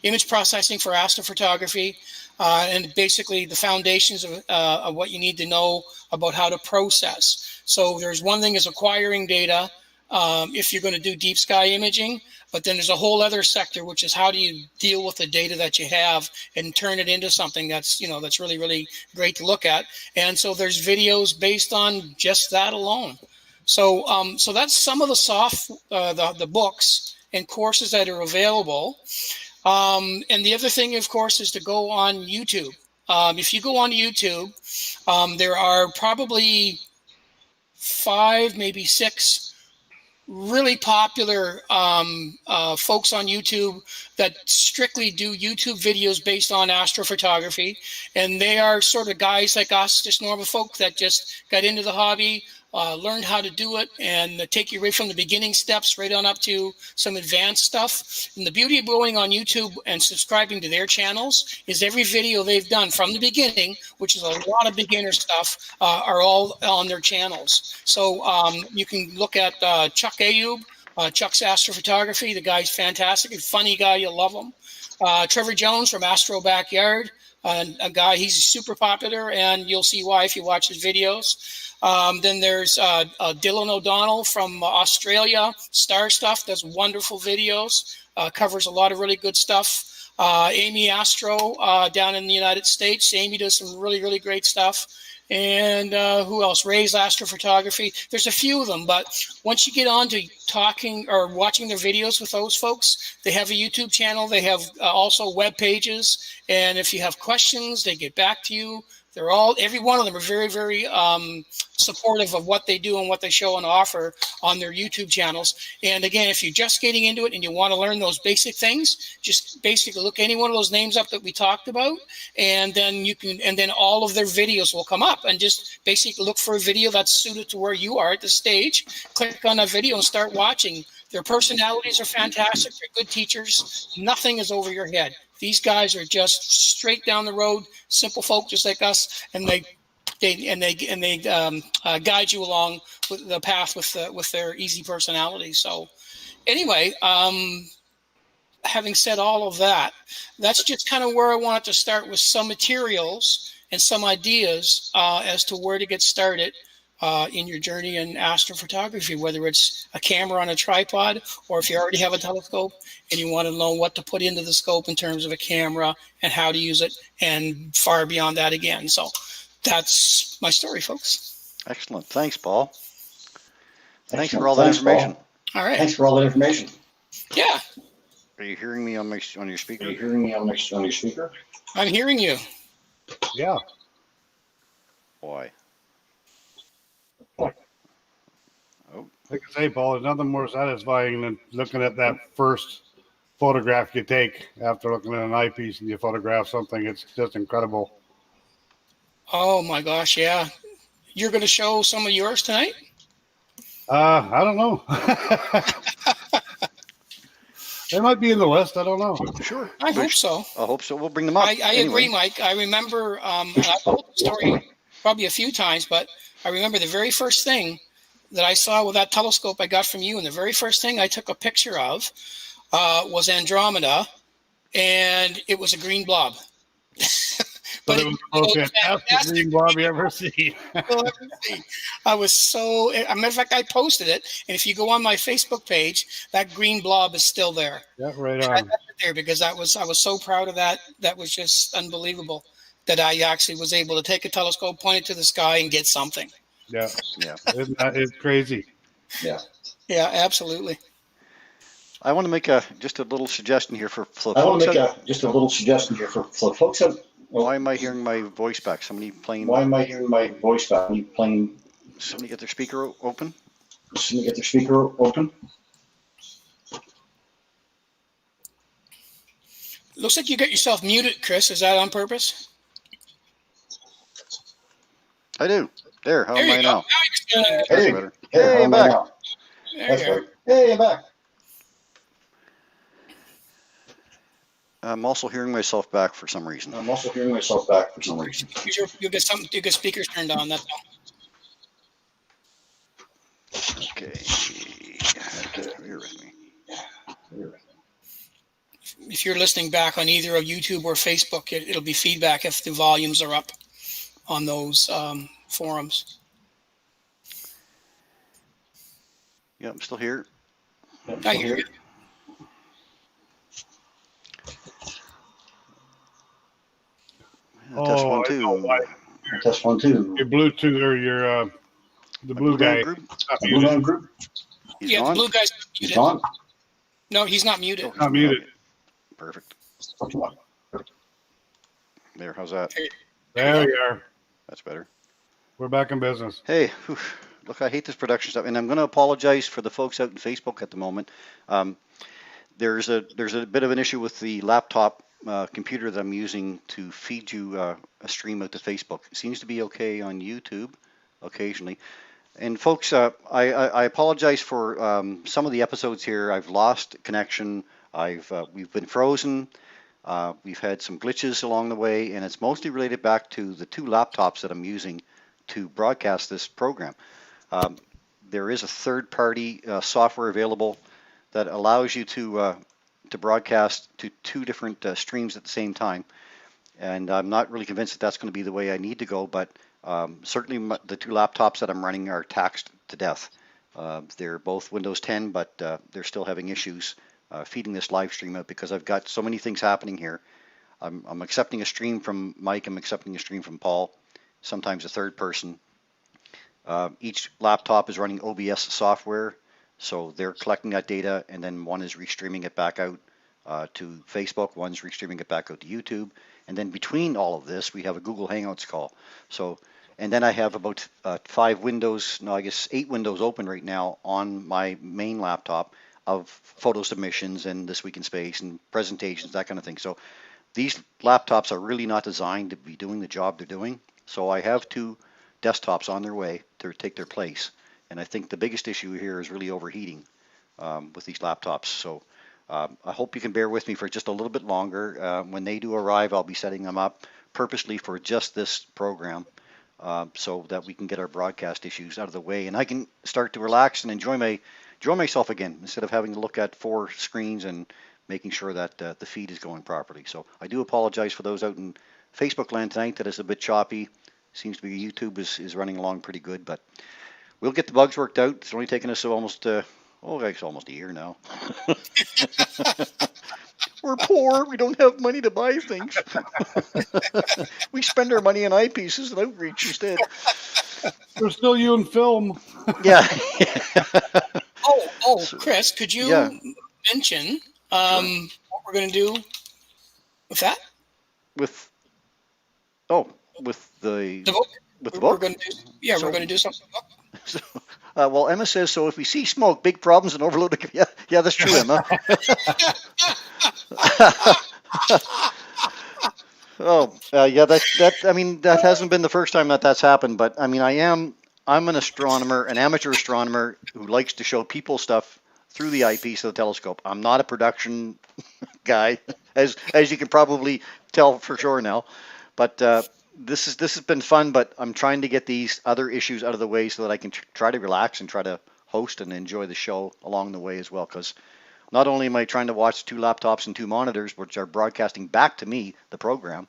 image processing for astrophotography, and basically the foundations of what you need to know about how to process. So there's one thing is acquiring data if you're going to do deep sky imaging, but then there's a whole other sector, which is how do you deal with the data that you have and turn it into something that's, that's really, really great to look at. And so there's videos based on just that alone. So so that's some of the the books and courses that are available. And the other thing, of course, is to go on YouTube. If you go on YouTube, there are probably 5, maybe 6 really popular folks on YouTube that strictly do YouTube videos based on astrophotography. And they are sort of guys like us, just normal folk that just got into the hobby, learned how to do it, and take you right from the beginning steps right on up to some advanced stuff. And the beauty of going on YouTube and subscribing to their channels is every video they've done from the beginning, which is a lot of beginner stuff, are all on their channels. So you can look at Chuck Ayub, Chuck's Astrophotography. The guy's fantastic, a funny guy, you'll love him. Trevor Jones from Astro Backyard, a guy, he's super popular, and you'll see why if you watch his videos. Then there's Dylan O'Donnell from Australia, Star Stuff, does wonderful videos, covers a lot of really good stuff. Amy Astro down in the United States, Amy does some really, really great stuff. And who else? Ray's Astrophotography. There's a few of them, but once you get on to talking or watching their videos with those folks, they have a YouTube channel. They have also web pages. And if you have questions, they get back to you. They're every one of them are very, very supportive of what they do and what they show and offer on their YouTube channels. And again, if you're just getting into it and you want to learn those basic things, just basically look any one of those names up that we talked about, and then then all of their videos will come up, and just basically look for a video that's suited to where you are at the stage. Click on that video and start watching. Their personalities are fantastic. They're good teachers. Nothing is over your head. These guys are just straight down the road, simple folk just like us, and they guide you along with the path with their easy personality. So, anyway, having said all of that, that's just kind of where I wanted to start with some materials and some ideas as to where to get started in your journey in astrophotography, whether it's a camera on a tripod or if you already have a telescope and you want to know what to put into the scope in terms of a camera and how to use it, and far beyond that again. So that's my story, folks. Excellent. Thanks, Paul. Thanks for all that information. Paul. All right. Thanks for all that information. Yeah. Are you hearing me on your speaker? Are you hearing me on your speaker? I'm hearing you. Yeah. Why? Like I say, Paul, there's nothing more satisfying than looking at that first photograph you take after looking at an eyepiece and you photograph something. It's just incredible. Oh my gosh, yeah. You're going to show some of yours tonight? I don't know. They might be in the list. I don't know. Sure. I hope so. I hope so. We'll bring them up. I agree, Mike. I remember, I've told the story probably a few times, but I remember the very first thing that I saw with that telescope I got from you, and the very first thing I took a picture of was Andromeda, and it was a green blob. But it was the most fantastic green blob you ever seen. I was so, as a matter of fact, I posted it, and if you go on my Facebook page, that green blob is still there. Yeah, right on. I left it there because I was so proud of that. That was just unbelievable that I actually was able to take a telescope, point it to the sky, and get something. Yeah, yeah. It's crazy. Yeah. Yeah, absolutely. I want to make just a little suggestion here for folks. I want to make just a little suggestion here for folks. Why am I hearing my voice back? Somebody playing? Why am I hearing my voice back? Are you playing? Somebody get their speaker open? Somebody get their speaker open? Looks like you got yourself muted, Chris. Is that on purpose? I do. There. How am I now? That's That's better. Hey, I'm back. That's better. Hey, I'm back. I'm also hearing myself back for some reason. I'm also hearing myself back for some reason. You get speakers turned on. That's all. Okay. If you're listening back on either of YouTube or Facebook, it'll be feedback if the volumes are up on those forums. Yeah, I'm still here. Yep, I still hear here. you. Test Oh, one, I know two. why. Test 1, 2. Your Bluetooth or your the My blue man guy. group, Not Blue muted. Man Group. he's Yeah, the gone. blue guy's He's muted. gone. No, he's not muted. Oh, he's Not muted. okay. Perfect. Okay. There, how's that? There you are. That's better. We're back in business. Hey, whew, look, I hate this production stuff, and I'm going to apologize for the folks out in Facebook at the moment. Um, there's a bit of an issue with the laptop computer that I'm using to feed you a stream out to Facebook. It seems to be okay on YouTube occasionally. And folks, I apologize for some of the episodes here. I've lost connection. We've been frozen. We've had some glitches along the way, and it's mostly related back to the two laptops that I'm using to broadcast this program. Um, there is a third-party software available that allows you to broadcast to two different streams at the same time. And I'm not really convinced that that's going to be the way I need to go, but certainly the two laptops that I'm running are taxed to death. They're both Windows 10, but they're still having issues feeding this live stream out because I've got so many things happening here. I'm accepting a stream from Mike, I'm accepting a stream from Paul, sometimes a third person. Each laptop is running OBS software, so they're collecting that data, and then one is restreaming it back out to Facebook, one's restreaming it back out to YouTube, and then between all of this, we have a Google Hangouts call. So, and then I have about 8 windows open right now on my main laptop of photo submissions and This Week in Space and presentations, that kind of thing. So these laptops are really not designed to be doing the job they're doing. So I have two desktops on their way to take their place. And I think the biggest issue here is really overheating with these laptops. So I hope you can bear with me for just a little bit longer. When they do arrive, I'll be setting them up purposely for just this program so that we can get our broadcast issues out of the way. And I can start to relax and enjoy myself again instead of having to look at 4 screens and making sure that the feed is going properly. So I do apologize for those out in Facebook land tonight that is a bit choppy. Seems to be YouTube is running along pretty good, but we'll get the bugs worked out. It's only taken us almost almost a year now. We're poor. We don't have money to buy things. We spend our money on eyepieces and outreach instead. We're still you in film. Yeah. Chris, could you mention what we're going to do with that? With the book? With the We're book? going to do, we're going to do something. So, well, Emma says, so if we see smoke, big problems and overload. Yeah, that's true, Emma. I mean, that hasn't been the first time that's happened, but I mean, I'm an astronomer, an amateur astronomer who likes to show people stuff through the eyepiece of the telescope. I'm not a production guy, as you can probably tell for sure now. But this has been fun, but I'm trying to get these other issues out of the way so that I can try to relax and try to host and enjoy the show along the way as well. Because not only am I trying to watch 2 laptops and 2 monitors, which are broadcasting back to me the program,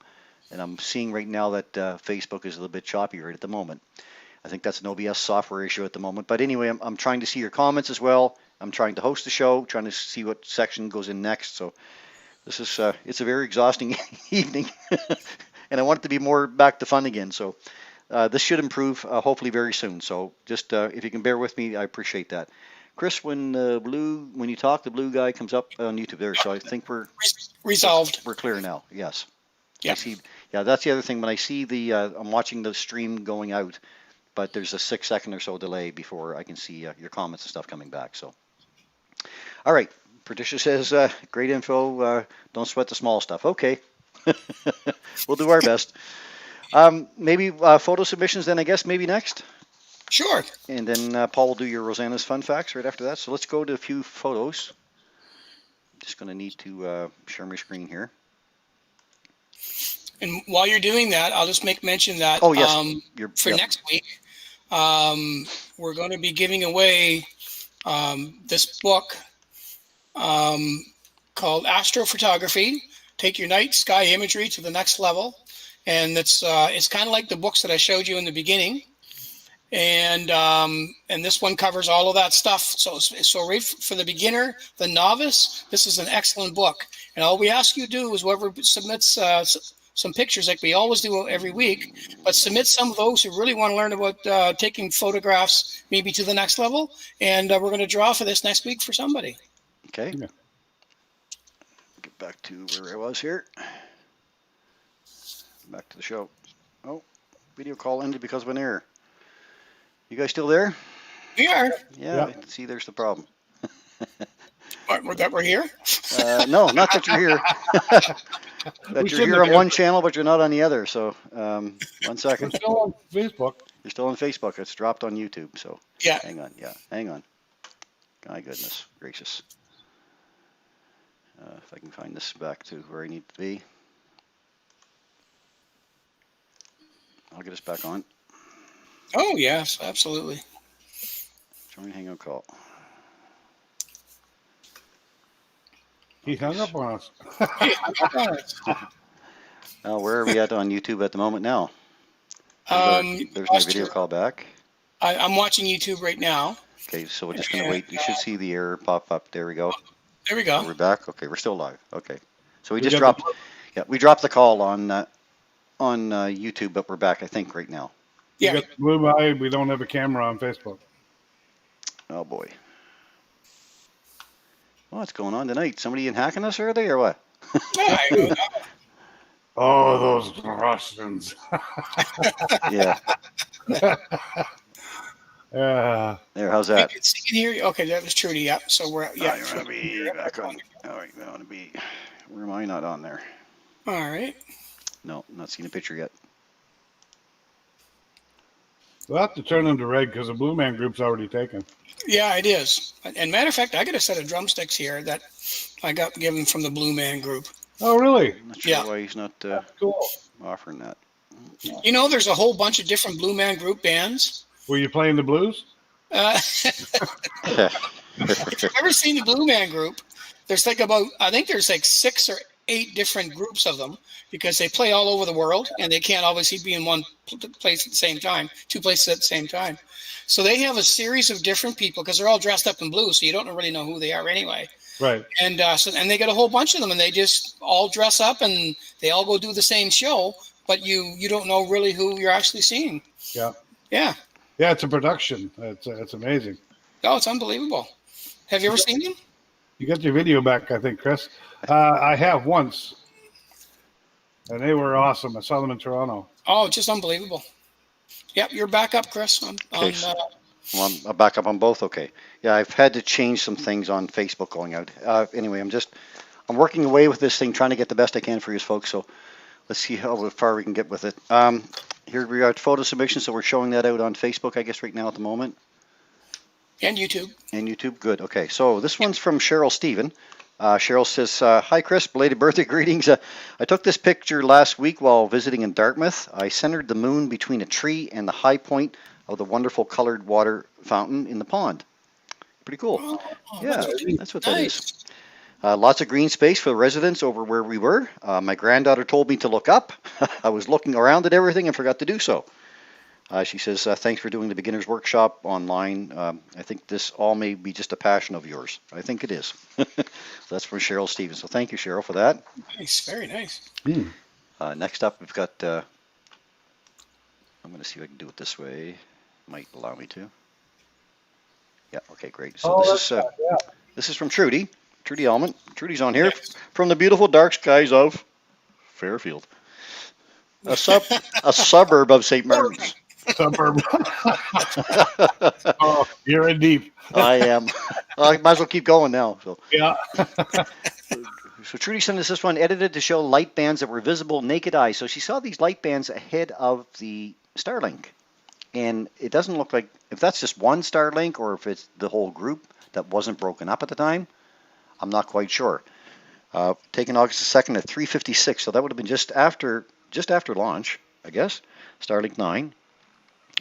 and I'm seeing right now that Facebook is a little bit choppy right at the moment. I think that's an OBS software issue at the moment. But anyway, I'm trying to see your comments as well. I'm trying to host the show, trying to see what section goes in next. So this is it's a very exhausting evening. And I want it to be more back to fun again. So this should improve hopefully very soon. So just if you can bear with me, I appreciate that. Chris, when you talk, the blue guy comes up on YouTube there. So I think we're resolved. We're clear now. Yes. Yeah. I see. Yeah, that's the other thing. When I see I'm watching the stream going out, but there's a 6-second or so delay before I can see your comments and stuff coming back. So, all right. Patricia says, great info. Don't sweat the small stuff. Okay. We'll do our best. Maybe photo submissions then, I guess, maybe next. Sure. And then Paul will do your Rosanna's fun facts right after that. So let's go to a few photos. Just going to need to share my screen here. And while you're doing that, I'll just make mention that next week, we're going to be giving away this book, called Astrophotography. Take your night sky imagery to the next level. And it's kind of like the books that I showed you in the beginning. And this one covers all of that stuff. So right for the beginner, the novice, this is an excellent book. And all we ask you to do is whoever submits some pictures, like we always do every week, but submit some of those who really want to learn about taking photographs maybe to the next level. And we're going to draw for this next week for somebody. Okay. Yeah. Get back to where I was here. Back to the show. Oh, video call ended because of an error. You guys still there? We are. Yeah. See, there's the problem. That we're here? No, not that you're here. That you're here on one channel, but you're not on the other. So, 1 second. We're still on Facebook. You're still on Facebook. It's dropped on YouTube. So, Yeah. hang on. Yeah, hang on. My goodness gracious. If I can find this back to where I need to be. I'll get us back on. Oh, yes, absolutely. Join hangout call. He hung up on us. Now, where are we at on YouTube at the moment now? There's my video call back. I'm watching YouTube right now. Okay, so we're just going to wait. You should see the error pop up. There we go. There we go. We're back. Okay, we're still live. Okay. So we just dropped, we dropped the call on YouTube, but we're back, I think, right now. Yeah. We got the blue eye. We don't have a camera on Facebook. Oh, boy. What's going on tonight? Somebody in hacking us, are they, or what? Yeah, I know. Oh, those Russians. Yeah. There, how's that? You can hear. Okay, that was Trudy. Yeah. So we're You want to be back on. All right, we want to be. Where am I not on there? All right. No, not seen a picture yet. We'll have to turn them to red because the Blue Man Group's already taken. Yeah, it is. And matter of fact, I got a set of drumsticks here that I got given from the Blue Man Group. Oh, really? I'm not sure Yeah. why he's not Cool. offering that. You know, there's a whole bunch of different Blue Man Group bands. Were you playing the blues? If you've ever seen the Blue Man Group, there's like I think there's like 6 or 8 different groups of them because they play all over the world and they can't obviously be in one place at the same time, 2 places at the same time. So they have a series of different people because they're all dressed up in blue, so you don't really know who they are anyway. Right. And and they get a whole bunch of them, and they just all dress up and they all go do the same show, but you don't know really who you're actually seeing. Yeah. Yeah. Yeah, it's a production. It's amazing. Oh, it's unbelievable. Have you ever seen them? You got your video back, I think, Chris. I have once, and they were awesome. I saw them in Toronto. Oh, just unbelievable. Yep, you're back up, Chris. Okay, well, I'm back up on both. Okay. Yeah, I've had to change some things on Facebook going out. Anyway, I'm working away with this thing, trying to get the best I can for you folks. So let's see how far we can get with it. Here we are at photo submission, so we're showing that out on Facebook, I guess, right now at the moment. And YouTube. And YouTube, good. Okay, so this one's from Cheryl Stephen. Cheryl says, hi, Chris, belated birthday greetings. I took this picture last week while visiting in Dartmouth. I centered the moon between a tree and the high point of the wonderful colored water fountain in the pond. Pretty cool. Oh, Yeah, that's what that nice. is. Lots of green space for the residents over where we were. My granddaughter told me to look up. I was looking around at everything and forgot to do so. She says, thanks for doing the beginner's workshop online. I think this all may be just a passion of yours. I think it is. So that's from Cheryl Stevens. So thank you, Cheryl, for that. Nice, very nice. Next up, we've got, I'm going to see if I can do it this way. Might allow me to. Yeah, okay, great. So this is from Trudy Elman. Trudy's on here from the beautiful dark skies of Fairfield, a suburb of St. Martin's. Suburb. Oh, you're in deep. I am. I might as well keep going now. So. Yeah. So Trudy sent us this one, edited to show light bands that were visible naked eye. So she saw these light bands ahead of the Starlink. And it doesn't look like, if that's just one Starlink or if it's the whole group that wasn't broken up at the time, I'm not quite sure. Taken August 2nd at 3:56, so that would have been just after launch, I guess. Starlink 9,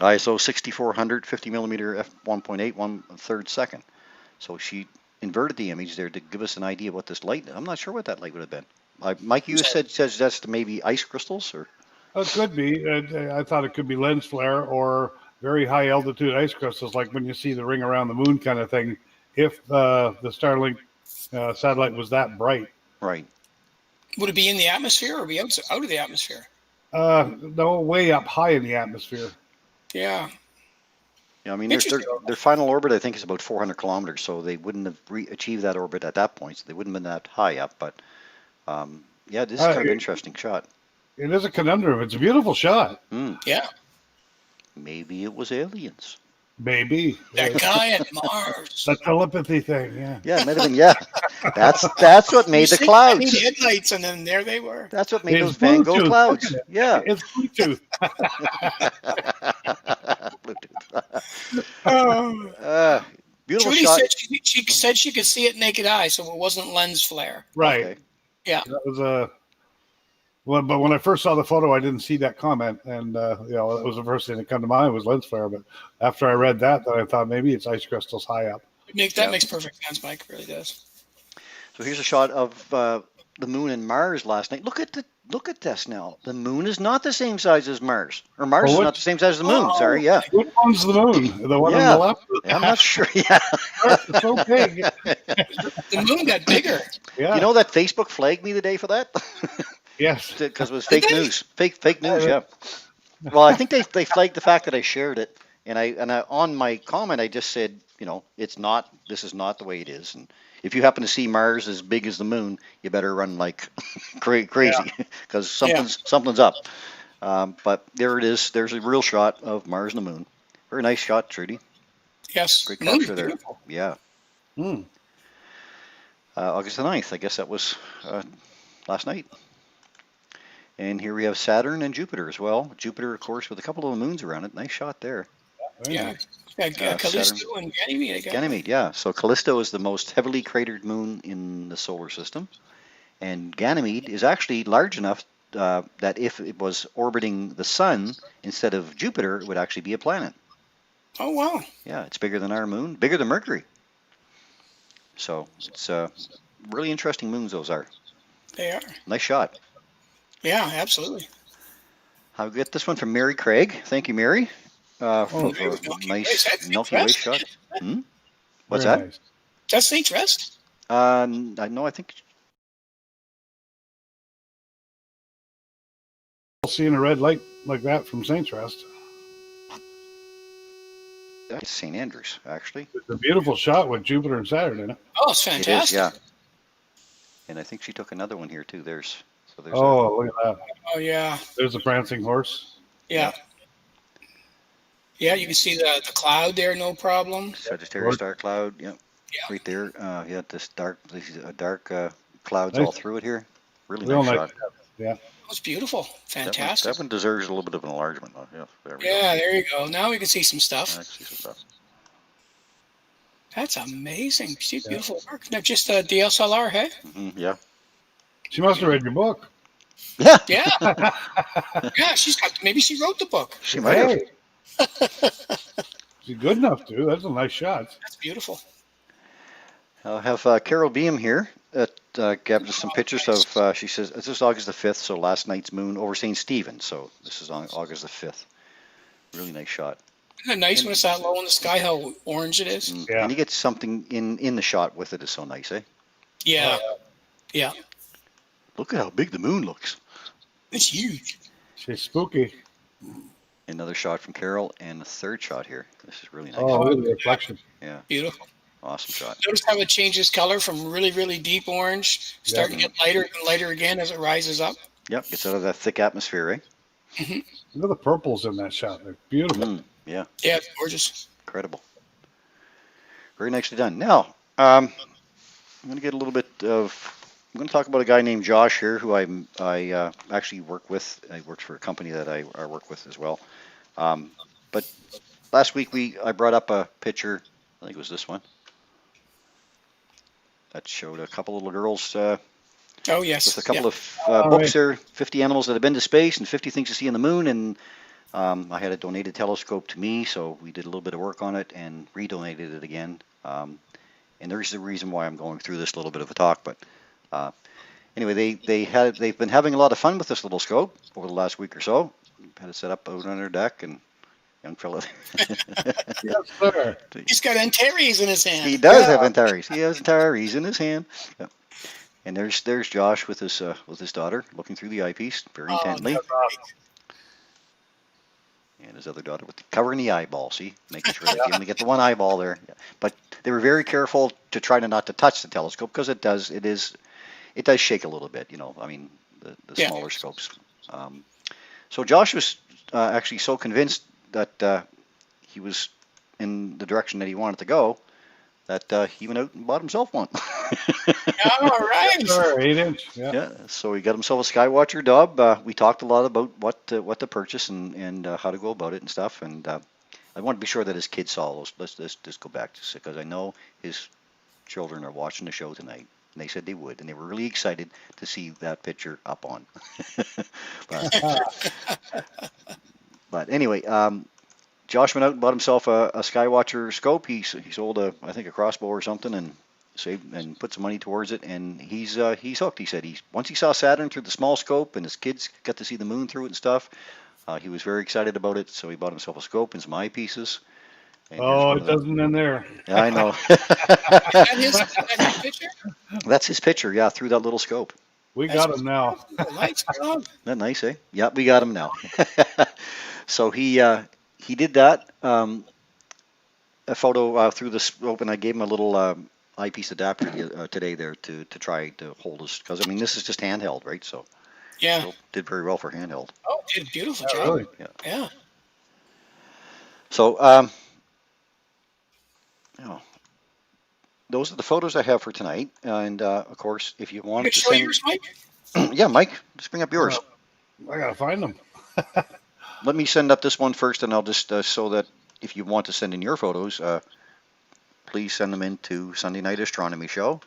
ISO 6400, 50 millimeter f1.8, 1/3 second. So she inverted the image there to give us an idea what this light. I'm not sure what that light would have been. Mike, you says that's to maybe ice crystals, or It could be. I thought it could be lens flare or very high altitude ice crystals, like when you see the ring around the moon kind of thing. If the Starlink satellite was that bright, right? Would it be in the atmosphere or be out of the atmosphere? no, way up high in the atmosphere. Yeah. Yeah, I mean, Interesting. their final orbit I think is about 400 kilometers, so they wouldn't have achieved that orbit at that point. So they wouldn't have been that high up. But yeah, this is kind of an interesting shot. It is a conundrum. It's a beautiful shot. Yeah. Maybe it was aliens. Maybe That guy at Mars. that telepathy thing. Yeah. Yeah, it might have been. Yeah, that's what made the I need clouds. headlights, and then there they were. That's what made It's those Van Gogh Bluetooth. clouds. Look at it. Yeah. It's Bluetooth. Bluetooth. Beautiful Trudy shot. said she said she could see it naked eye, so it wasn't lens flare. Right. Okay. Yeah. That was a. Well, but when I first saw the photo, I didn't see that comment, and that was the first thing that came to mind was lens flare. But after I read that, then I thought maybe it's ice crystals high up. That makes perfect sense, Mike. It really does. So here's a shot of the moon and Mars last night. Look at this now. The moon is not the same size as Mars, or Mars is not the same size as the moon. Sorry, yeah. Which one's the moon? The one on Yeah. the left? I'm not sure. Yeah. It's so big. The moon got bigger. Yeah. You know that Facebook flagged me today for that Yes. because it was fake news. Fake news. Yeah. Well, I think they flagged the fact that I shared it, and I on my comment I just said, it's not. This is not the way it is, and if you happen to see Mars as big as the moon, you better run like crazy because something's up. But there it is. There's a real shot of Mars and the moon. Very nice shot, Trudy. Yes. Great Moon's capture there. beautiful. Yeah. Hmm. August the 9th. I guess that was last night. And here we have Saturn and Jupiter as well. Jupiter, of course, with a couple of moons around it. Nice shot there. Yeah. Callisto and Ganymede, I guess. Ganymede, yeah. So Callisto is the most heavily cratered moon in the solar system. And Ganymede is actually large enough that if it was orbiting the sun instead of Jupiter, it would actually be a planet. Oh, wow. Yeah, it's bigger than our moon, bigger than Mercury. So it's really interesting moons those are. They are. Nice shot. Yeah, absolutely. I'll get this one from Mary Craig. Thank you, Mary. For Milky a Way. nice That's Milky Way interesting. shot. What's Very that? nice. That's Saint Rest. I know. I think Seeing a red light like that from Saints Rest. that's St. Andrews, actually. It's a beautiful shot with Jupiter and Saturn in it. Oh, it's It fantastic. is, yeah. And I think she took another one here too. There's Oh, look at that. Oh, yeah. There's a prancing horse. Yeah. Yeah, you can see the cloud there, no problem. Sagittarius dark cloud. Yep. Yeah. Right there. Yeah, this dark clouds Nice. all through it here. Really Real nice nice. shot. Yeah. It's beautiful. Fantastic. That one deserves a little bit of an enlargement. Though. Yeah, there we go. Yeah, there you go. Now we can see some stuff. Actually, some stuff. That's amazing. See, beautiful work. Now, just a DSLR, hey? Yeah. She must have read your book. Yeah. Yeah. Yeah, maybe she wrote the book. She might have. She's good enough to. That's a nice shot. That's beautiful. I'll have Carol Beam here that gathered some pictures of, she says, this is August the 5th, so last night's moon over St. Stephen. So this is on August the 5th. Really nice shot. Isn't it nice when it's that low in the sky, how orange it is? Yeah. And you get something in the shot with it is so nice, eh? Yeah. Yeah. Look at how big the moon looks. It's huge. She's spooky. Another shot from Carol and a third shot here. This is really nice. Oh, look at the reflection. Yeah, Beautiful. awesome shot. Notice how it changes color from really, really deep orange, starting to get lighter and lighter again as it rises up. Yep, gets out of that thick atmosphere, eh? Look at the purples in that shot. They're beautiful. Yeah, Yeah, it's gorgeous. incredible. Very nicely done. Now, I'm going to get a little bit of. I'm going to talk about a guy named Josh here, who I actually work with. I worked for a company that I work with as well. But last week I brought up a picture. I think it was this one. That showed a couple little girls Oh, yes. with a couple Yeah. of books there, 50 animals that have been to space and 50 things to see on the moon. And I had a donated telescope to me, so we did a little bit of work on it and redonated it again. And there's the reason why I'm going through this little bit of a talk. But anyway, they've been having a lot of fun with this little scope over the last week or so. Had it set up out on their deck, and young fella. Yes, sir. He's got Antares in his hand. He does have Antares. He has Antares in his hand. Yeah. And there's Josh with his daughter looking through the eyepiece very intently. That's awesome. And his other daughter with covering the eyeball, see, making sure that you only get the one eyeball there. Yeah. But they were very careful to try not to touch the telescope because it does shake a little bit. I mean the smaller scopes. So Josh was actually so convinced that he was in the direction that he wanted to go that he went out and bought himself one. All right. Sure, 8-inch. Yeah. Yeah, so he got himself a Skywatcher dub. We talked a lot about what to purchase and how to go about it and stuff. And I want to be sure that his kids saw those. Let's just go back to because I know his children are watching the show tonight. And they said they would, and they were really excited to see that picture up on. But anyway, Josh went out and bought himself a Skywatcher scope. He sold I think a crossbow or something and saved and put some money towards it. And he's hooked. He said once he saw Saturn through the small scope and his kids got to see the moon through it and stuff, he was very excited about it. So he bought himself a scope and some eyepieces. And it doesn't end there. Yeah, I know. Is that his picture? That's his picture. Yeah, through that little scope. We got him now. Nice job. Isn't that nice, eh? Yeah, we got him now. So he did that. A photo through the scope, and I gave him a little eyepiece adapter today there to try to hold us because I mean this is just handheld, right? So Yeah. did very well for handheld. Oh, did a beautiful Yeah, job. really. Yeah. So those are the photos I have for tonight, and of course, if you You want can to show send, yours, Mike? yeah, Mike, just bring up yours. I gotta find them. Let me send up this one first, and I'll just so that if you want to send in your photos, please send them in to Sunday Night Astronomy Show.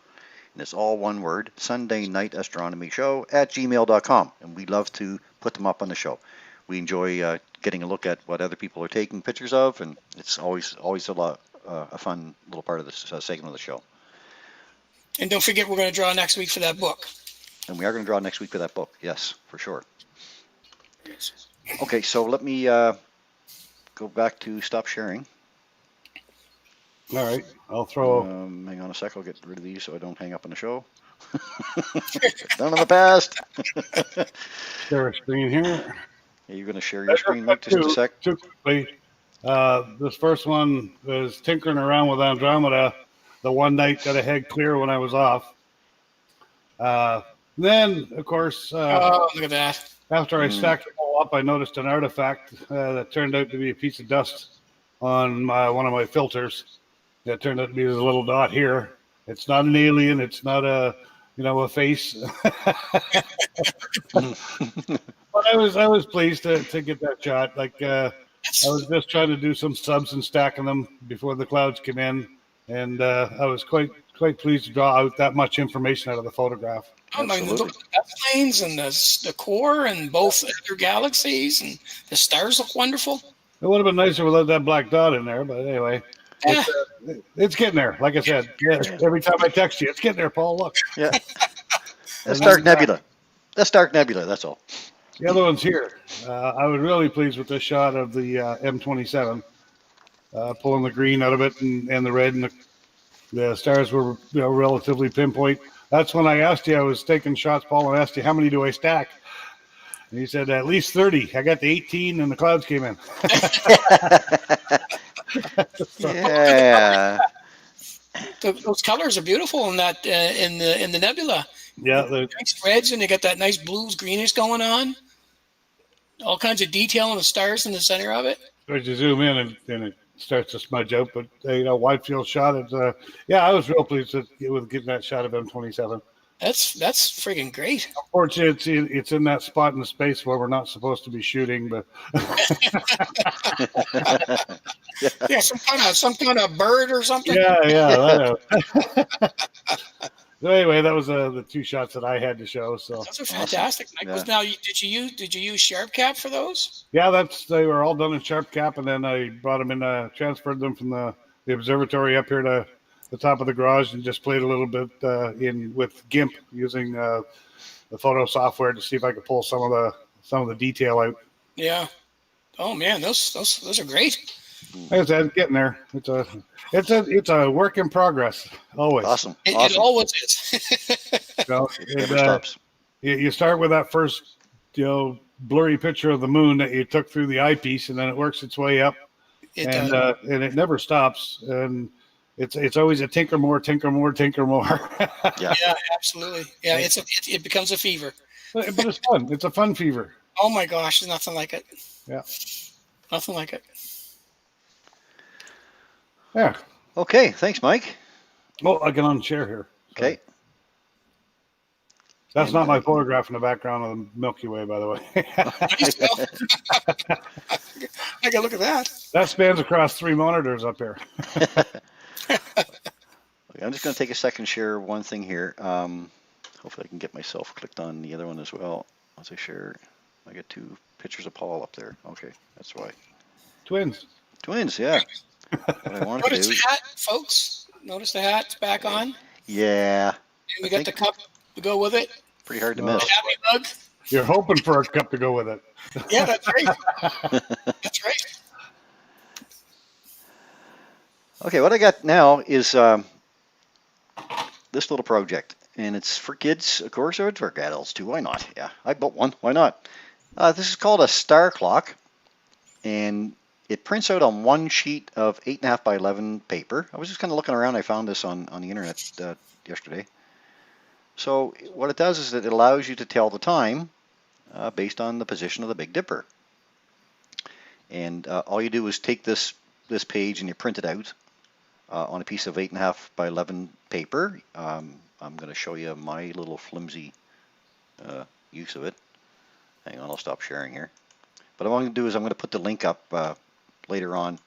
And it's all one word, Sunday Night Astronomy Show @gmail.com. And we love to put them up on the show. We enjoy getting a look at what other people are taking pictures of, and it's always a fun little part of this segment of the show. And don't forget, we're going to draw next week for that book. And we are going to draw next week for that book. Yes, for sure. Okay, so let me go back to stop sharing. All right, I'll throw. Hang on a sec. I'll get rid of these so I don't hang up on the show. Done in the past. Share a screen here. Yeah, you're going to share your screen, Mike, just a sec. Too quickly. This first one was tinkering around with Andromeda the one night that I had clear when I was off. Then, of course, Oh, look at that. after I stacked it all up, I noticed an artifact that turned out to be a piece of dust on one of my filters. That turned out to be this little dot here. It's not an alien. It's not a face. But I was pleased to get that shot. Like I was just trying to do some subs and stacking them before the clouds came in, and I was quite pleased to draw out that much information out of the photograph. Oh, my, look at the planes and the core and both other galaxies and the stars look wonderful. It would have been nicer without that black dot in there, but anyway, Yeah. it's getting there. Like I said, every time I text you, it's getting there, Paul. Look, Yeah. That's Dark Nebula. That's Dark Nebula, that's all. the other one's here. I was really pleased with this shot of the M27, pulling the green out of it and the red, and the stars were relatively pinpoint. That's when I asked you, I was taking shots, Paul, and asked you, how many do I stack? And he said, at least 30. I got the 18 and the clouds came in. Yeah. Those colors are beautiful in that in the nebula. Yeah, Nice reds, and they got that nice blues, greenish going on. All kinds of detail on the stars in the center of it. as you zoom in and it starts to smudge out, but wide field shot. I was real pleased with getting that shot of M27. That's friggin' great. Unfortunately, it's in that spot in the space where we're not supposed to be shooting, but Yeah, some kind of bird or something. yeah. So anyway, that was the two shots that I had to show. So Those are fantastic. Mike, Yeah. now, did you use Sharp Cap for those? yeah, they were all done in Sharp Cap, and then I brought them in, transferred them from the observatory up here to the top of the garage and just played a little bit in with GIMP using the photo software to see if I could pull some of the detail out. Yeah. Oh man, those are great. Like I said, getting there. It's a work in progress always. Awesome. It Awesome. always is. It never stops. You start with that first, blurry picture of the moon that you took through the eyepiece, and then it works its way up, and it never stops. And it's always a tinker more. Yeah. Yeah, absolutely. Yeah, it becomes a fever. But it's fun. It's a fun fever. Oh my gosh, there's nothing like it. Yeah. Nothing like it. Yeah. Okay. Thanks, Mike. Well, I get on the chair here. Sorry. Okay. That's not my photograph in the background of the Milky Way, by the way. I gotta look at that. That spans across 3 monitors up here. I'm just going to take a second, share one thing here. Hopefully I can get myself clicked on the other one as well. As I share, I get 2 pictures of Paul up there. Okay, that's why. Twins, yeah. What I wanted to Notice do. the hat, folks. Notice the hat's back on. Yeah. And we got the cup to go with it. Pretty hard to Well, miss. Happy mug. you're hoping for a cup to go with it. Yeah, that's right. That's right. Okay, what I got now is this little project. And it's for kids, of course, or it's for adults too. Why not? Yeah, I built one. Why not? This is called a star clock. And it prints out on one sheet of 8.5 by 11 paper. I was just kind of looking around. I found this on the internet yesterday. So what it does is that it allows you to tell the time based on the position of the Big Dipper. And all you do is take this page and you print it out on a piece of 8.5 by 11 paper. I'm going to show you my little flimsy use of it. Hang on, I'll stop sharing here. But what I'm going to do is I'm going to put the link up later on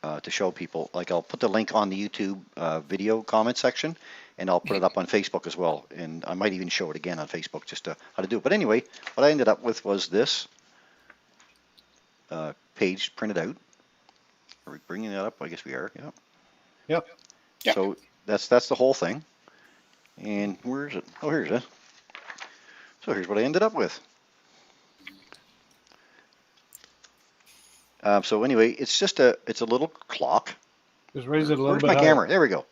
to show people. Like I'll put the link on the YouTube video comment section, and I'll put it up on Facebook as well. And I might even show it again on Facebook just how to do it. But anyway, what I ended up with was this page printed out. Are we bringing that up? I guess we are. Yeah. Yep. Yep. So that's the whole thing. And where is it? Oh, here's it. So here's what I ended up with. So anyway, it's a little clock. Just raise it a little Where's bit. my higher. camera? There we go.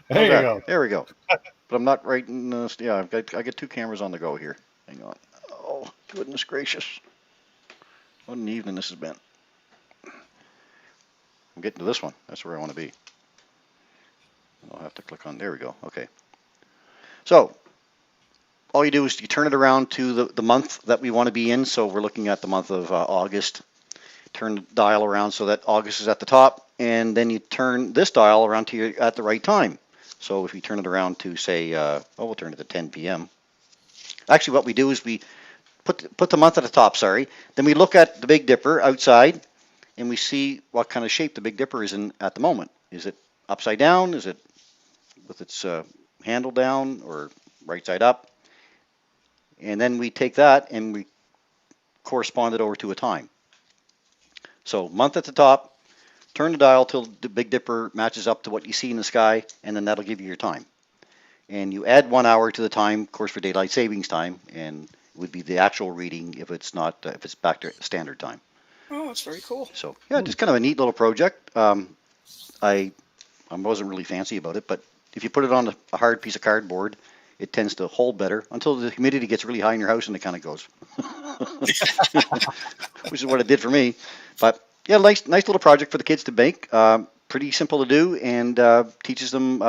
There you go. There we go. But I'm not right in this. Yeah, I got 2 cameras on the go here. Hang on. Oh, goodness gracious. What an evening this has been. I'm getting to this one. That's where I want to be. I'll have to click on. There we go. Okay. So all you do is you turn it around to the month that we want to be in. So we're looking at the month of August. Turn the dial around so that August is at the top, and then you turn this dial around to you at the right time. So if you turn it around to say, we'll turn it to 10 p.m. Actually, what we do is we put the month at the top. Sorry. Then we look at the Big Dipper outside, and we see what kind of shape the Big Dipper is in at the moment. Is it upside down? Is it with its handle down, or right side up? And then we take that and we correspond it over to a time. So month at the top, turn the dial till the Big Dipper matches up to what you see in the sky, and then that'll give you your time. And you add 1 hour to the time, of course, for daylight savings time, and it would be the actual reading if it's not if it's back to standard time. Oh, that's very cool. So yeah, just kind of a neat little project. I wasn't really fancy about it, but if you put it on a hard piece of cardboard, it tends to hold better until the humidity gets really high in your house and it kind of goes. Which is what it did for me. But yeah, nice little project for the kids to make. Pretty simple to do, and teaches them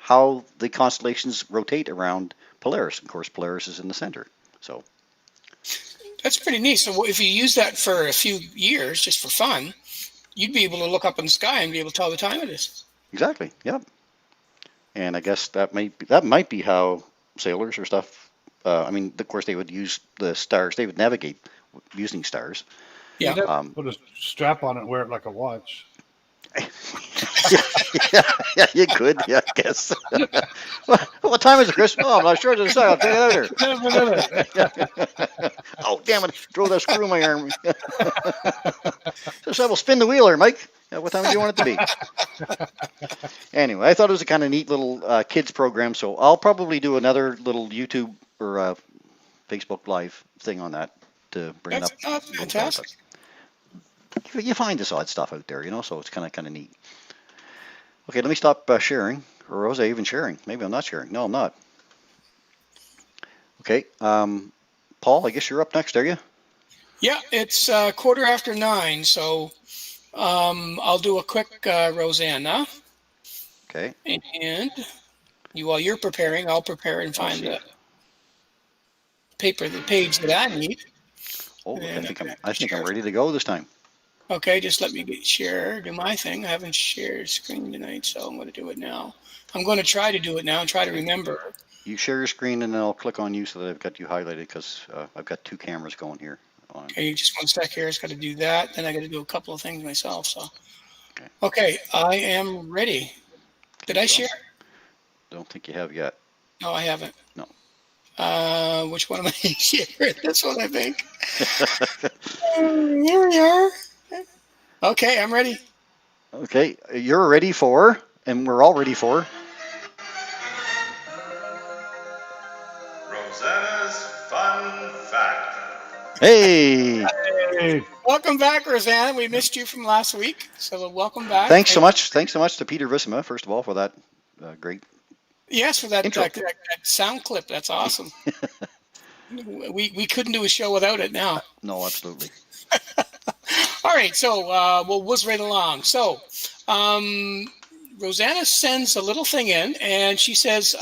how the constellations rotate around Polaris. Of course, Polaris is in the center. So That's pretty neat. So if you use that for a few years, just for fun, you'd be able to look up in the sky and be able to tell the time it is. exactly, yep. And I guess that might be how sailors or stuff. Of course, they would use the stars. They would navigate using stars. Yeah. You'd have to put a strap on it and wear it like a watch. yeah, you could. Yeah, I guess. What time is it, Chris? Oh, I'm not sure. I'll take it later. Oh, damn it! Drove that screw in my arm. Just I will spin the wheel here, Mike. Yeah, what time do you want it to be? Anyway, I thought it was a kind of neat little kids program, so I'll probably do another little YouTube or Facebook Live thing on that to bring it That's up. fantastic. But you find this odd stuff out there, so it's kind of neat. Okay, let me stop sharing. Or was I even sharing? Maybe I'm not sharing. No, I'm not. Okay, Paul, I guess you're up next, are you? Yeah, it's 9:15, so I'll do a quick Rosanna. Okay. And while you're preparing, I'll prepare and find the page that I need. Oh, I think I'm ready to go this time. Okay, just let me do my thing. I haven't shared screen tonight, so I'm going to do it now. I'm going to try to do it now and try to remember. You share your screen, and then I'll click on you so that I've got you highlighted because I've got two cameras going here. Okay, just one sec here. I just got to do that. Then I got to do a couple of things myself. So, okay, I am ready. Did I share? Don't think you have yet. No, I haven't. No. Which one am I sharing? This one, I think. Here we are. Okay, I'm ready. Okay, you're ready for, and we're all ready for. Rosanna's Fun Fact. Hey! Hey. Welcome back, Rosanna. We missed you from last week, so welcome back. Thanks so much to Peter Vissima, first of all, for that great. Yes, for that intro. that sound clip. That's awesome. we couldn't do a show without it now. No, absolutely. All right, so we'll whiz right along. So Rosanna sends a little thing in, and she says,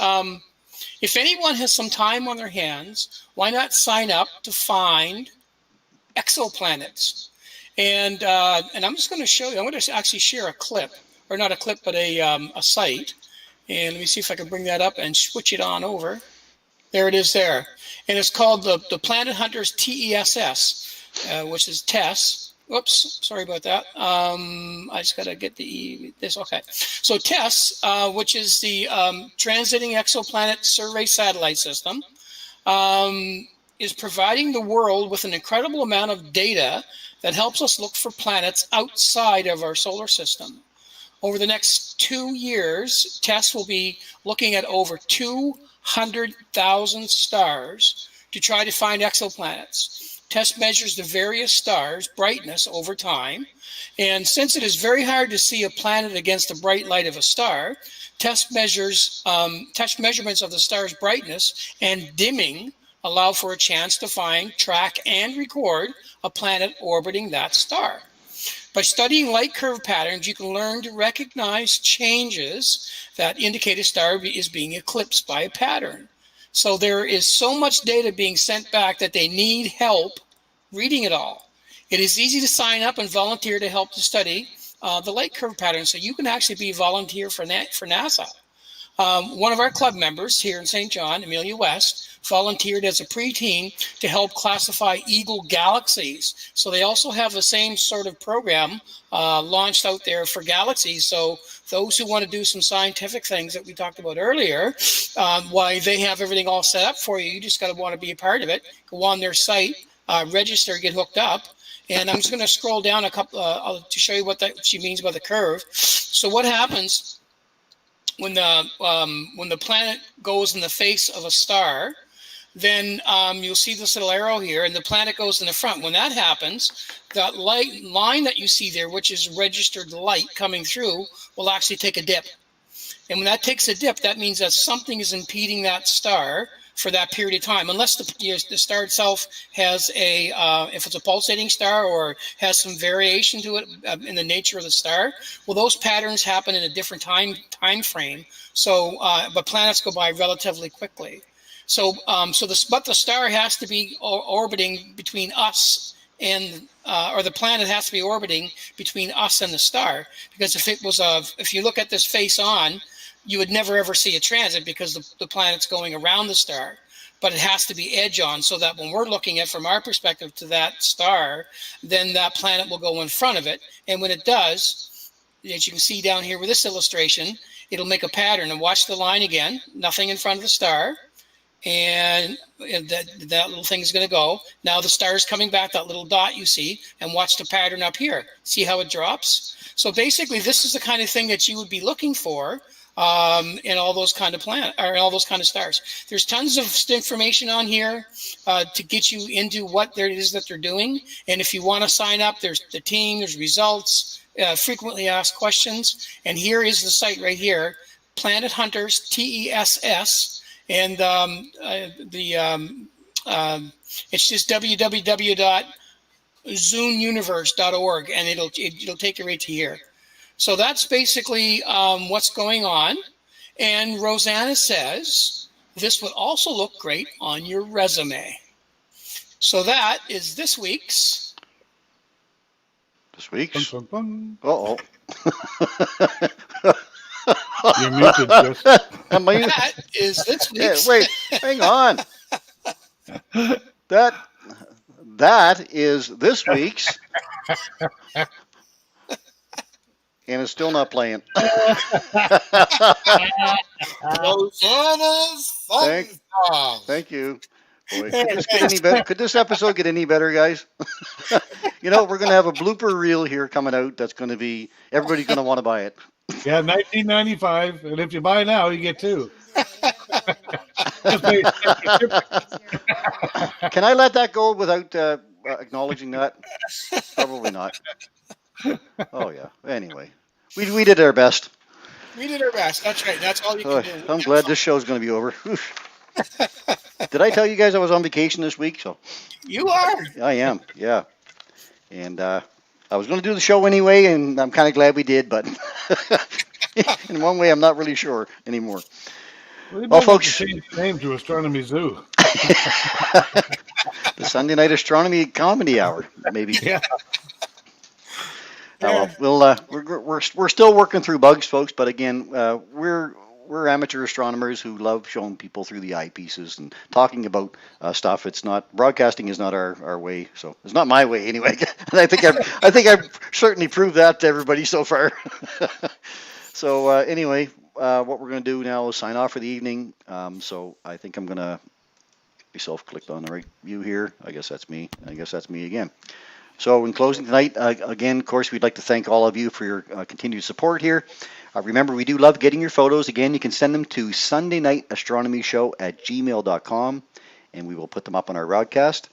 if anyone has some time on their hands, why not sign up to find exoplanets? And I'm just going to show you. I'm going to actually share a clip, or not a clip, but a site. And let me see if I can bring that up and switch it on over. There it is there. And it's called the Planet Hunters TESS, which is TESS. Oops, sorry about that. I just got to get this. Okay. So TESS, which is the Transiting Exoplanet Survey Satellite System, is providing the world with an incredible amount of data that helps us look for planets outside of our solar system. Over the next 2 years, TESS will be looking at over 200,000 stars to try to find exoplanets. TESS measures the various stars' brightness over time. And since it is very hard to see a planet against the bright light of a star, TESS measurements of the star's brightness and dimming allow for a chance to find, track, and record a planet orbiting that star. By studying light curve patterns, you can learn to recognize changes that indicate a star is being eclipsed by a pattern. So there is so much data being sent back that they need help reading it all. It is easy to sign up and volunteer to help to study the light curve patterns. So you can actually be a volunteer for NASA. One of our club members here in St. John, Amelia West, volunteered as a pre-teen to help classify Eagle galaxies. So they also have the same sort of program launched out there for galaxies. So those who want to do some scientific things that we talked about earlier, why they have everything all set up for you. You just got to want to be a part of it. Go on their site, register, get hooked up. And I'm just going to scroll down a couple to show you what she means by the curve. So what happens when the planet goes in the face of a star? Then you'll see this little arrow here, and the planet goes in the front. When that happens, that light line that you see there, which is registered light coming through, will actually take a dip. And when that takes a dip, that means that something is impeding that star for that period of time, unless the star itself has if it's a pulsating star or has some variation to it in the nature of the star. Well, those patterns happen in a different time frame. So, but planets go by relatively quickly. So, but the star has to be orbiting between us and, or the planet has to be orbiting between us and the star. Because if you look at this face on, you would never ever see a transit because the planet's going around the star. But it has to be edge on, so that when we're looking at from our perspective to that star, then that planet will go in front of it. And when it does, as you can see down here with this illustration, it'll make a pattern. And watch the line again, nothing in front of the star. And that little thing is going to go. Now the star is coming back, that little dot you see, and watch the pattern up here. See how it drops? So basically, this is the kind of thing that you would be looking for in all those kind of all those kind of stars. There's tons of information on here to get you into what there is that they're doing. And if you want to sign up, there's the team, there's results, frequently asked questions. And here is the site right here, Planet Hunters, TESS. And it's just www.zoonuniverse.org, and it'll take you right to here. So that's basically what's going on. And Rosanna says this would also look great on your resume. So that is this week's. This week's. Bum, bum, Uh-oh. bum. You're muted, Chris. Am I- That is this Yeah, week's. wait, hang on. That is this week's. And it's still not playing. Rosanna's Fun Stuff. Thank you. Boy, could this get any better? Could this episode get any better, guys? You know, we're going to have a blooper reel here coming out. That's going to be, everybody's going to want to buy it. Yeah, 1995, and if you buy now, you get 2. Just pay shipping. Can I let that go without acknowledging that? Probably not. Oh, yeah. Anyway, we did our best. We did our best. That's right. That's all you Oh, can do. I'm glad this show's going to be over. Oof. Did I tell you guys I was on vacation this week? So You are. I am, yeah. And I was going to do the show anyway, and I'm kind of glad we did, but in one way, I'm not really sure anymore. Well, folks- change the name to Astronomy Zoo. The Sunday Night Astronomy Comedy Hour, maybe. Yeah. Oh, well, we're still working through bugs, folks. But again, we're amateur astronomers who love showing people through the eyepieces and talking about stuff. It's not broadcasting is not our way, so it's not my way anyway. And I think I've certainly proved that to everybody so far. So anyway, what we're going to do now is sign off for the evening. So I think I'm going to myself clicked on the right view here. I guess that's me. I guess that's me again. So in closing tonight, again, of course, we'd like to thank all of you for your continued support here. Remember, we do love getting your photos. Again, you can send them to sundaynightastronomyshow@gmail.com, and we will put them up on our broadcast.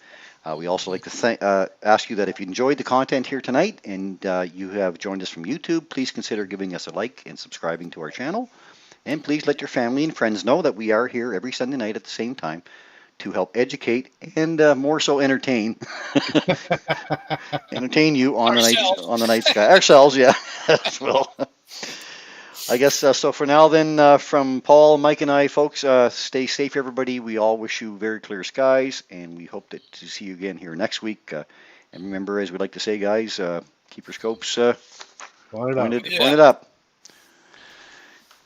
We also like to ask you that if you enjoyed the content here tonight and you have joined us from YouTube, please consider giving us a like and subscribing to our channel. And please let your family and friends know that we are here every Sunday night at the same time to help educate and more so entertain you on the night sky. Ourselves, yeah, as well. I guess so. For now, then, from Paul, Mike, and I, folks, stay safe, everybody. We all wish you very clear skies, and we hope to see you again here next week. And remember, as we like to say, guys, keep your scopes pointed up.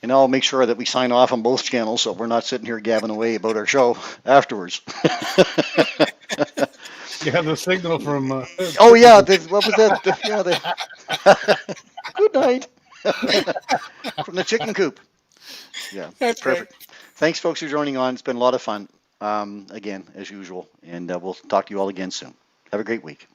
And I'll make sure that we sign off on both channels so we're not sitting here gabbing away about our show afterwards. You have the signal from. Oh, yeah. What was that? Good night. From the chicken coop. Yeah, That's perfect. Right. Thanks, folks, for joining on. It's been a lot of fun, again, as usual. And we'll talk to you all again soon. Have a great week.